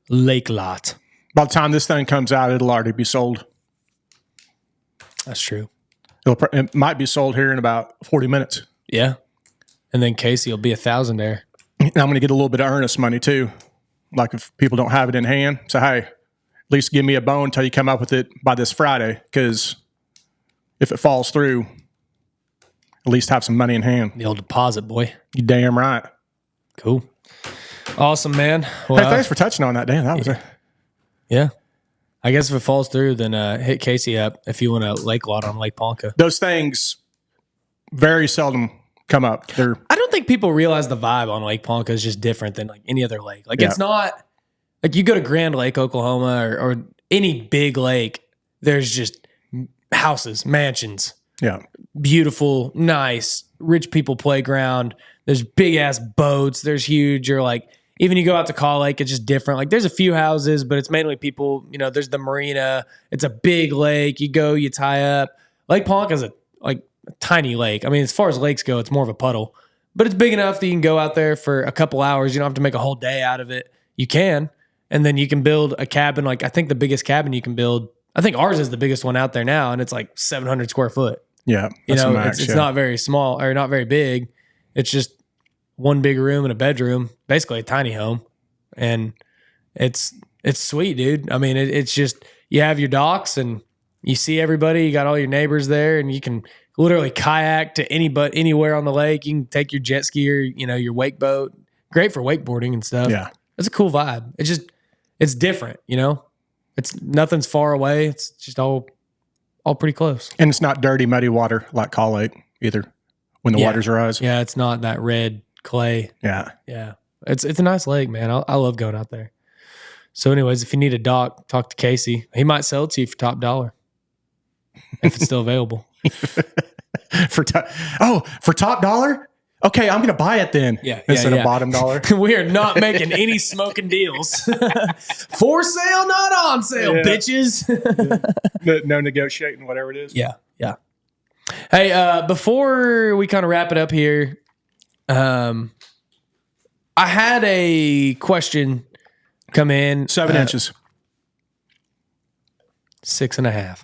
A: lake lot.
B: By the time this thing comes out, it'll already be sold.
A: That's true.
B: It might be sold here in about 40 minutes.
A: Yeah. And then Casey will be a thousandaire.
B: And I'm going to get a little bit of earnest money too. Like if people don't have it in hand, say, hey, at least give me a bone until you come up with it by this Friday. Because if it falls through, at least have some money in hand.
A: The old deposit, boy.
B: You damn right.
A: Cool. Awesome, man. Well,
B: Hey, thanks for touching on that, Dan. That was a
A: yeah. I guess if it falls through, then hit Casey up if you want a lake lot on Lake Ponca.
B: those things very seldom come up.
A: I don't think people realize the vibe on Lake Ponca is just different than like any other lake. Like it's not like you go to Grand Lake, Oklahoma, or any big lake. There's just houses, mansions, beautiful, nice, rich people playground. There's big ass boats. There's huge. Or like even you go out to Call Lake, it's just different. Like there's a few houses, but it's mainly people. You know, there's the marina. It's a big lake. You go, you tie up. Lake Ponca is a tiny lake. I mean, as far as lakes go, it's more of a puddle, but it's big enough that you can go out there for a couple hours. You don't have to make a whole day out of it. You can, and then you can build a cabin. Like I think the biggest cabin you can build, I think ours is the biggest one out there now, and it's like 700 square foot.
B: Yeah,
A: you know, it's not very small or not very big. It's just one big room and a bedroom, basically a tiny home, and it's sweet, dude. I mean, it's just you have your docks and you see everybody. You got all your neighbors there, and you can literally kayak to anywhere on the lake. You can take your jet ski or your wake boat. Great for wakeboarding and stuff.
B: Yeah,
A: it's a cool vibe. It's different. It's nothing's far away. It's just all pretty close.
B: And it's not dirty, muddy water like Call Lake either when the waters rise.
A: Yeah, it's not that red clay.
B: Yeah.
A: Yeah. It's a nice lake, man. I love going out there. So anyways, if you need a dock, talk to Casey. He might sell it to you for top dollar if it's still available.
B: for top dollar? Okay, I'm going to buy it then.
A: Yeah,
B: instead of bottom dollar.
A: We are not making any smoking deals. For sale, not on sale, bitches.
B: No negotiating, whatever it is.
A: Yeah. Hey, before we kind of wrap it up here, I had a question come in.
B: 7 inches.
A: 6.5.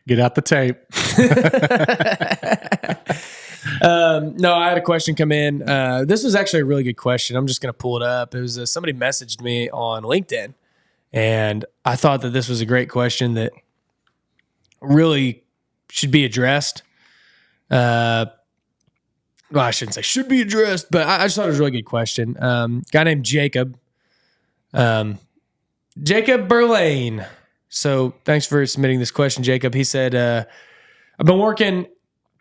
B: Get out the tape.
A: No, I had a question come in. This was actually a really good question. I'm just going to pull it up. It was somebody messaged me on LinkedIn, and I thought that this was a great question that really should be addressed. Well, I shouldn't say should be addressed, but I just thought it was a really good question. Guy named Jacob. Jacob Burlane. So thanks for submitting this question, Jacob. He said, I've been working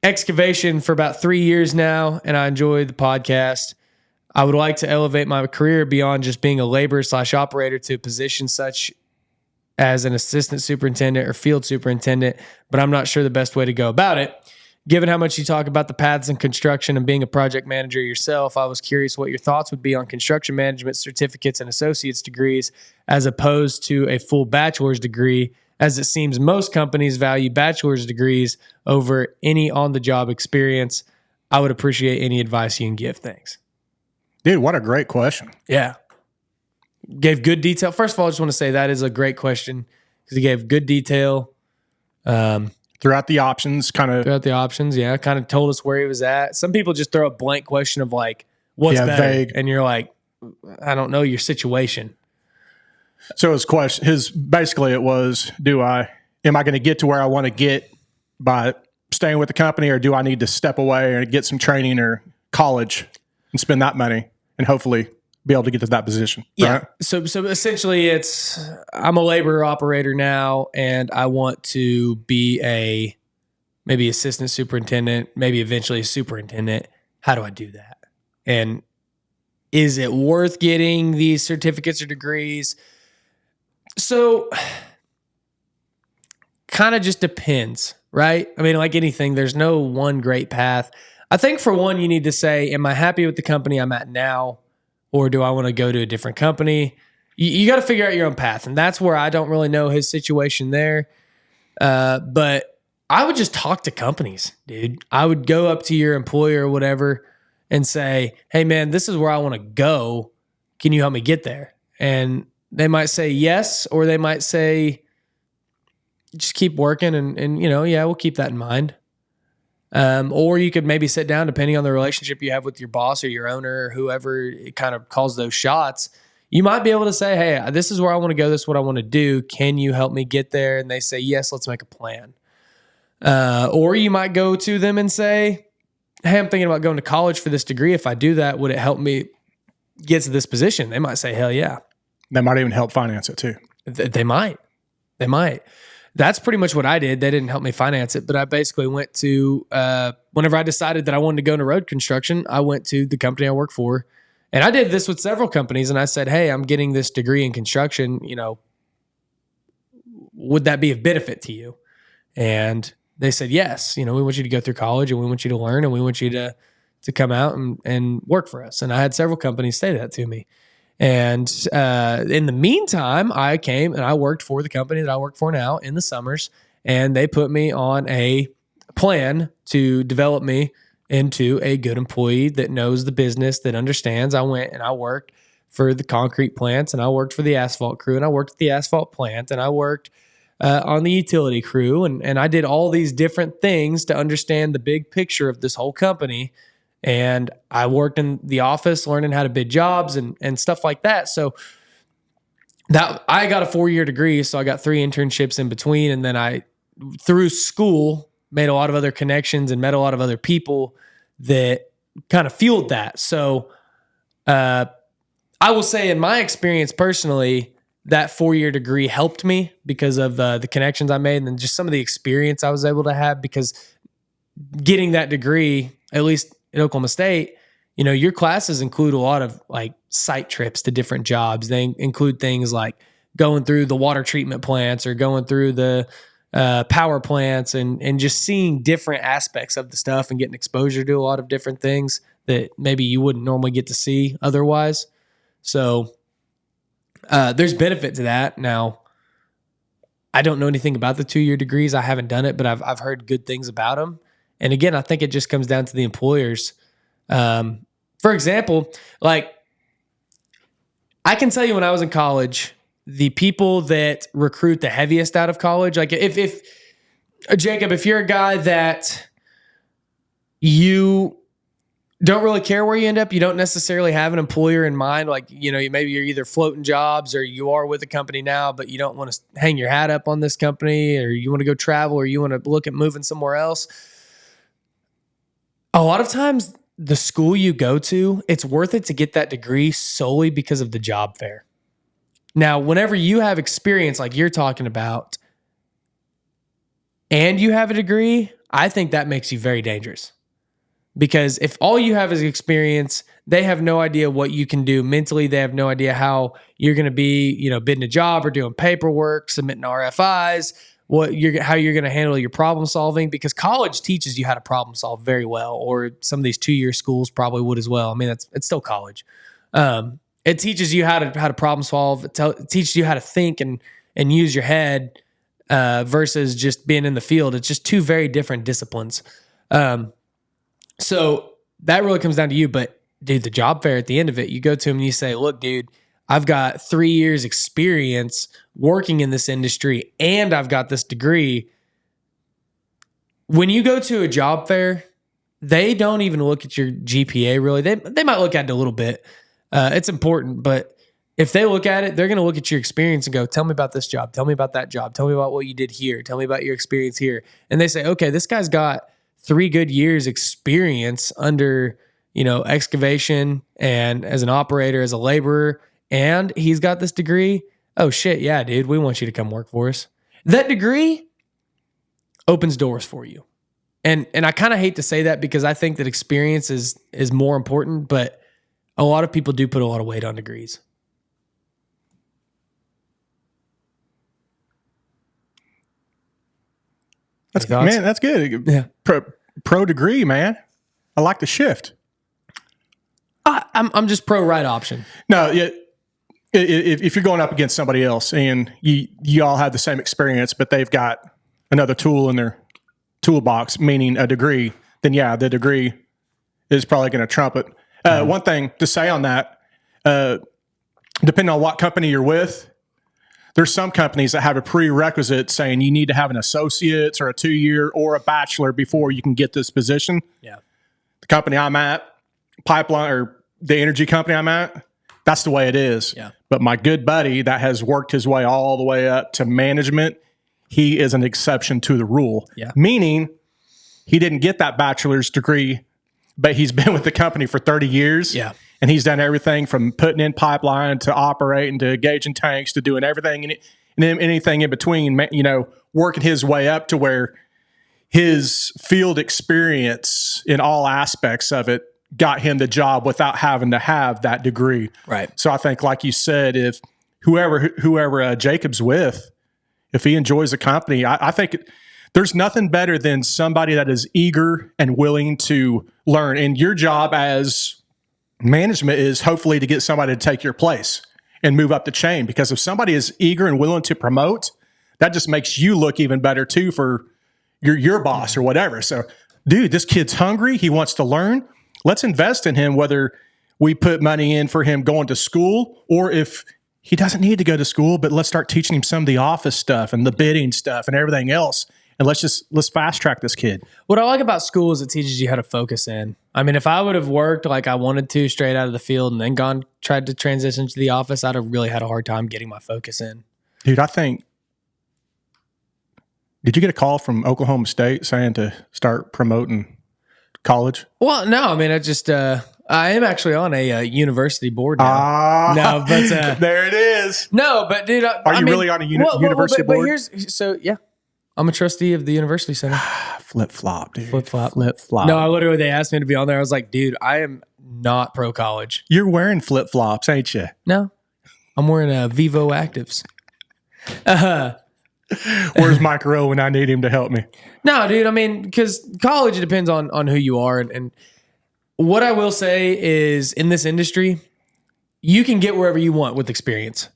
A: excavation for about 3 years now, and I enjoy the podcast. I would like to elevate my career beyond just being a laborer/operator to a position such as an assistant superintendent or field superintendent, but I'm not sure the best way to go about it. Given how much you talk about the paths in construction and being a project manager yourself, I was curious what your thoughts would be on construction management certificates and associate's degrees as opposed to a full bachelor's degree, as it seems most companies value bachelor's degrees over any on-the-job experience. I would appreciate any advice you can give. Thanks.
B: Dude, what a great question.
A: Yeah. Gave good detail. First of all, I just want to say that is a great question because he gave good detail.
B: Throughout the options, kind of
A: told us where he was at. Some people just throw a blank question of like, what's better?
B: Vague.
A: And you're like, I don't know your situation.
B: So his question, basically it was, am I going to get to where I want to get by staying with the company, or do I need to step away or get some training or college and spend that money and hopefully be able to get to that position?
A: Yeah.
B: Right?
A: So essentially I'm a labor operator now, and I want to be maybe assistant superintendent, maybe eventually a superintendent. How do I do that? And is it worth getting these certificates or degrees? So kind of just depends, right? I mean, like anything, there's no one great path. I think for one, you need to say, am I happy with the company I'm at now? Or do I want to go to a different company? You got to figure out your own path. And that's where I don't really know his situation there. But I would just talk to companies, dude. I would go up to your employer or whatever and say, hey, man, this is where I want to go. Can you help me get there? And they might say yes, or they might say, just keep working and we'll keep that in mind. Or you could maybe sit down, depending on the relationship you have with your boss or your owner or whoever kind of calls those shots. You might be able to say, hey, this is where I want to go. This is what I want to do. Can you help me get there? And they say, yes, let's make a plan. Or you might go to them and say, hey, I'm thinking about going to college for this degree. If I do that, would it help me get to this position? They might say, hell yeah.
B: That might even help finance it too.
A: They might. They might. That's pretty much what I did. They didn't help me finance it, but I basically went to, whenever I decided that I wanted to go into road construction, I went to the company I work for. And I did this with several companies. And I said, hey, I'm getting this degree in construction. You know, would that be of benefit to you? And they said, yes. You know, we want you to go through college and we want you to learn and we want you to come out and work for us. And I had several companies say that to me. And in the meantime, I came and I worked for the company that I work for now in the summers, and they put me on a plan to develop me into a good employee that knows the business, that understands. I went and I worked for the concrete plants, and I worked for the asphalt crew, and I worked at the asphalt plant, and I worked on the utility crew, and I did all these different things to understand the big picture of this whole company. And I worked in the office learning how to bid jobs and stuff like that. So that I got a 4-year degree. So I got 3 internships in between. And then I, through school, made a lot of other connections and met a lot of other people that kind of fueled that. So I will say in my experience personally, that 4-year degree helped me because of the connections I made and just some of the experience I was able to have, because getting that degree, at least at Oklahoma State, you know, your classes include a lot of like site trips to different jobs. They include things like going through the water treatment plants or going through the power plants and just seeing different aspects of the stuff and getting exposure to a lot of different things that maybe you wouldn't normally get to see otherwise. So there's benefit to that. Now, I don't know anything about the 2-year degrees. I haven't done it, but I've heard good things about them. And again, I think it just comes down to the employers. For example, like I can tell you when I was in college, the people that recruit the heaviest out of college, like if Jacob, if you're a guy that you don't really care where you end up, you don't necessarily have an employer in mind, like, you know, maybe you're either floating jobs or you are with a company now, but you don't want to hang your hat up on this company, or you want to go travel, or you want to look at moving somewhere else. A lot of times the school you go to, it's worth it to get that degree solely because of the job fair. Now, whenever you have experience like you're talking about and you have a degree, I think that makes you very dangerous. Because if all you have is experience, they have no idea what you can do mentally. They have no idea how you're going to be, you know, bidding a job or doing paperwork, submitting RFIs, how you're going to handle your problem solving, because college teaches you how to problem solve very well, or some of these 2-year schools probably would as well. I mean, it's still college. It teaches you how to problem solve. It teaches you how to think and use your head versus just being in the field. It's just 2 very different disciplines. So that really comes down to you. But dude, the job fair at the end of it, you go to them and you say, look, dude, I've got 3 years experience working in this industry and I've got this degree. When you go to a job fair, they don't even look at your GPA really. They might look at it a little bit. It's important, but if they look at it, they're going to look at your experience and go, tell me about this job. Tell me about that job. Tell me about what you did here. Tell me about your experience here. And they say, okay, this guy's got 3 good years experience under, you know, excavation and as an operator, as a laborer, and he's got this degree. Oh shit. Yeah, dude, we want you to come work for us. That degree opens doors for you. And I kind of hate to say that because I think that experience is more important, but a lot of people do put a lot of weight on degrees.
B: That's good.
A: Yeah.
B: Pro degree, man. I like the shift.
A: I'm just pro right option.
B: No, yeah. If you're going up against somebody else and you all have the same experience, but they've got another tool in their toolbox, meaning a degree, then yeah, the degree is probably going to trump it. One thing to say on that, depending on what company you're with, there's some companies that have a prerequisite saying you need to have an associate's or a 2-year or a bachelor before you can get this position.
A: Yeah.
B: The company I'm at, Pipeline, or the energy company I'm at, that's the way it is.
A: Yeah.
B: But my good buddy that has worked his way all the way up to management, he is an exception to the rule.
A: Yeah.
B: Meaning he didn't get that bachelor's degree, but he's been with the company for 30 years.
A: Yeah.
B: And he's done everything from putting in pipeline to operating to gauging tanks to doing everything and anything in between, working his way up to where his field experience in all aspects of it got him the job without having to have that degree.
A: Right.
B: So I think, like you said, if whoever Jacob's with, if he enjoys the company, I think there's nothing better than somebody that is eager and willing to learn. And your job as management is hopefully to get somebody to take your place and move up the chain. Because if somebody is eager and willing to promote, that just makes you look even better too for your boss or whatever. So, dude, this kid's hungry. He wants to learn. Let's invest in him, whether we put money in for him going to school or if he doesn't need to go to school, but let's start teaching him some of the office stuff and the bidding stuff and everything else. And let's fast track this kid.
A: What I like about school is it teaches you how to focus in. I mean, if I would have worked like I wanted to straight out of the field and then tried to transition to the office, I'd have really had a hard time getting my focus in.
B: Dude, did you get a call from Oklahoma State saying to start promoting college?
A: Well, no, I mean, I am actually on a university board now. No, but
B: there it is.
A: No, but dude,
B: Are you really on a university board?
A: Yeah, I'm a trustee of the university center.
B: Flip flop, dude.
A: Flip flop. No, they asked me to be on there. I was like, dude, I am not pro college.
B: You're wearing flip flops, ain't you?
A: No, I'm wearing Vivo Actives.
B: Where's Mike Rowe when I need him to help me?
A: No, dude. I mean, because college, it depends on who you are, and what I will say is, in this industry, you can get wherever you want with experience,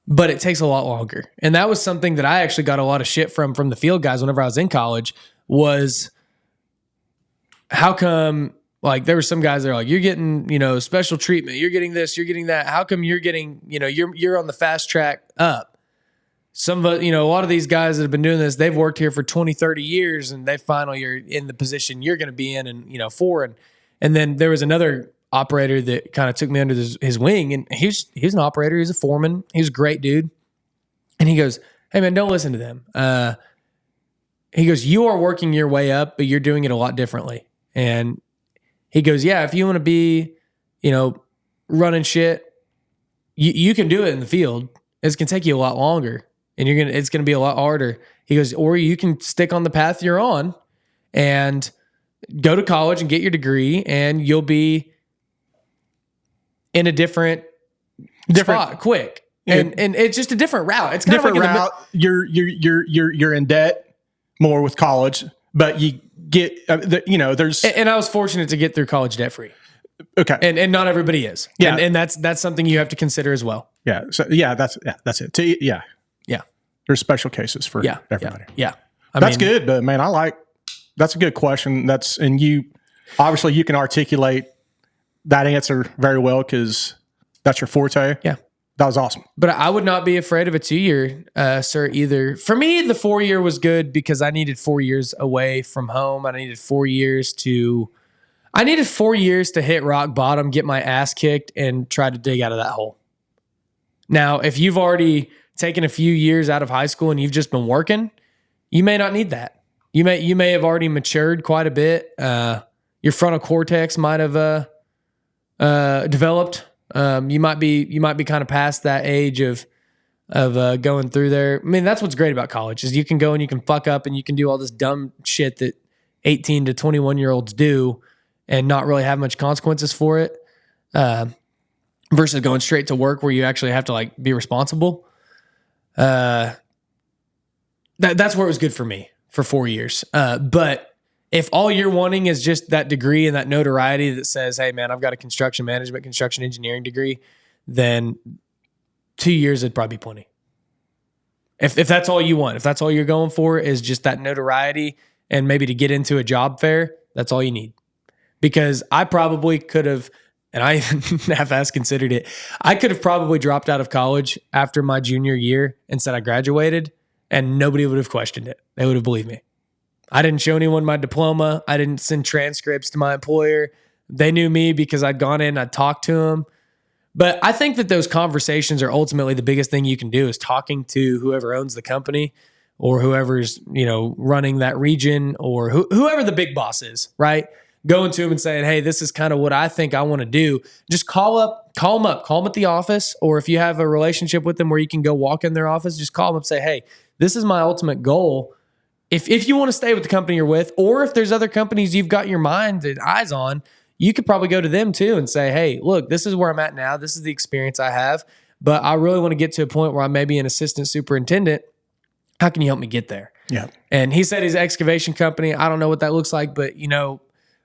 A: but it takes a lot longer. And that was something that I actually got a lot of shit from the field guys whenever I was in college. Was how come, like, there were some guys that are like, you're getting, special treatment, you're getting this, you're getting that. How come you're getting, you're on the fast track up? Some of, a lot of these guys that have been doing this, they've worked here for 20, 30 years and they finally are in the position you're going to be in and then there was another operator that kind of took me under his wing, and he was an operator. He was a foreman. He was a great dude. And he goes, hey man, don't listen to them. He goes, you are working your way up, but you're doing it a lot differently. And he goes, yeah, if you want to be, running shit, you can do it in the field. It's going to take you a lot longer and it's going to be a lot harder. He goes, or you can stick on the path you're on and go to college and get your degree, and you'll be in a different spot quick. And it's just a different route. It's kind
B: different
A: of like
B: route. You're in debt more with college, but you get there's.
A: And I was fortunate to get through college debt free.
B: Okay,
A: and not everybody is.
B: Yeah,
A: and that's something you have to consider as well.
B: Yeah. So that's it. Yeah. There's special cases for everybody.
A: Yeah.
B: That's good, but man, that's a good question. And you obviously you can articulate that answer very well because that's your forte.
A: Yeah.
B: That was awesome.
A: But I would not be afraid of a 2-year, sir, either. For me, the 4-year was good because I needed 4 years away from home. I needed 4 years to hit rock bottom, get my ass kicked, and try to dig out of that hole. Now, if you've already taken a few years out of high school and you've just been working, you may not need that. You may have already matured quite a bit. Your frontal cortex might have developed. You might be kind of past that age of going through there. I mean, that's what's great about college is you can go and you can fuck up and you can do all this dumb shit that 18 to 21-year-olds do and not really have much consequences for it. Versus going straight to work where you actually have to like be responsible. That's where it was good for me for 4 years. But if all you're wanting is just that degree and that notoriety that says, hey man, I've got a construction management, construction engineering degree, then 2 years would probably be plenty. If that's all you want, if that's all you're going for is just that notoriety and maybe to get into a job fair, that's all you need. Because I probably could have, and I half-ass considered it, I could have probably dropped out of college after my junior year and said I graduated, and nobody would have questioned it. They would have believed me. I didn't show anyone my diploma. I didn't send transcripts to my employer. They knew me because I'd gone in, I'd talked to them. But I think that those conversations are ultimately the biggest thing you can do is talking to whoever owns the company. or whoever's, running that region, or whoever the big boss is, right? Going to him and saying, hey, this is kind of what I think I want to do. Just call them at the office. Or if you have a relationship with them where you can go walk in their office, just call them up and say, hey, this is my ultimate goal. If you want to stay with the company you're with, or if there's other companies you've got your mind and eyes on, you could probably go to them too and say, hey, look, this is where I'm at now. This is the experience I have, but I really want to get to a point where I'm maybe an assistant superintendent. How can you help me get there?
B: Yeah.
A: And he said his excavation company, I don't know what that looks like, but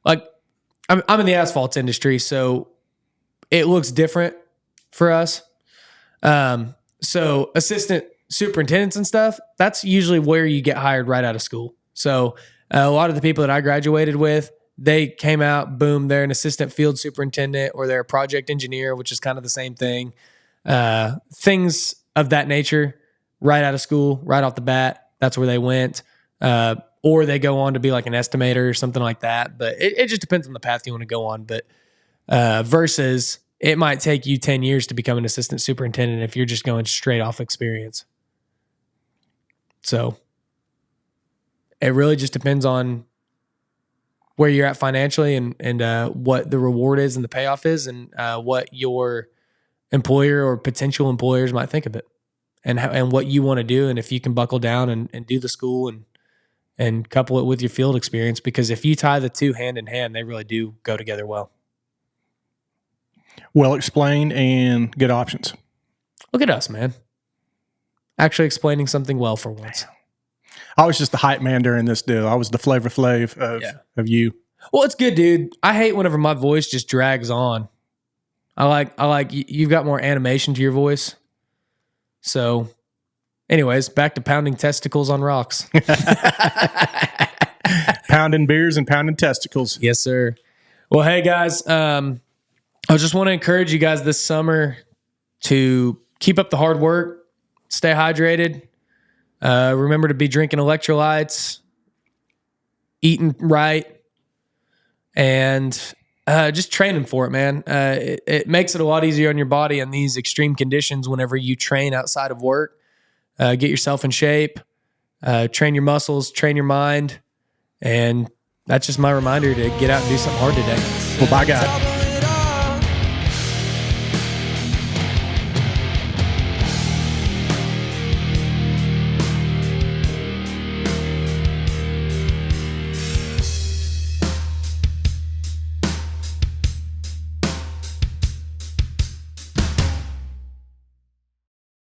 A: like I'm in the asphalt industry, so it looks different for us. So assistant superintendents and stuff, that's usually where you get hired right out of school. So a lot of the people that I graduated with, they came out, boom, they're an assistant field superintendent, or they're a project engineer, which is kind of the same thing. Things of that nature, right out of school, right off the bat, that's where they went. Or they go on to be like an estimator or something like that. But it just depends on the path you want to go on. But versus it might take you 10 years to become an assistant superintendent if you're just going straight off experience. So it really just depends on where you're at financially and what the reward is and the payoff is, and what your employer or potential employers might think of it, and what you want to do, and if you can buckle down and do the school and couple it with your field experience. Because if you tie the two hand in hand, they really do go together well.
B: Well explained and good options.
A: Look at us, man. Actually explaining something well for once.
B: I was just the hype man during this deal. I was the Flavor Flav of you.
A: Well, it's good, dude. I hate whenever my voice just drags on. I like you've got more animation to your voice. So anyways, back to pounding testicles on rocks.
B: Pounding beers and pounding testicles.
A: Yes, sir. Well, hey guys, I just want to encourage you guys this summer to keep up the hard work, stay hydrated. Remember to be drinking electrolytes, eating right, and just training for it, man. It makes it a lot easier on your body in these extreme conditions whenever you train outside of work. Get yourself in shape, train your muscles, train your mind, and that's just my reminder to get out and do something hard today.
B: Well, by God.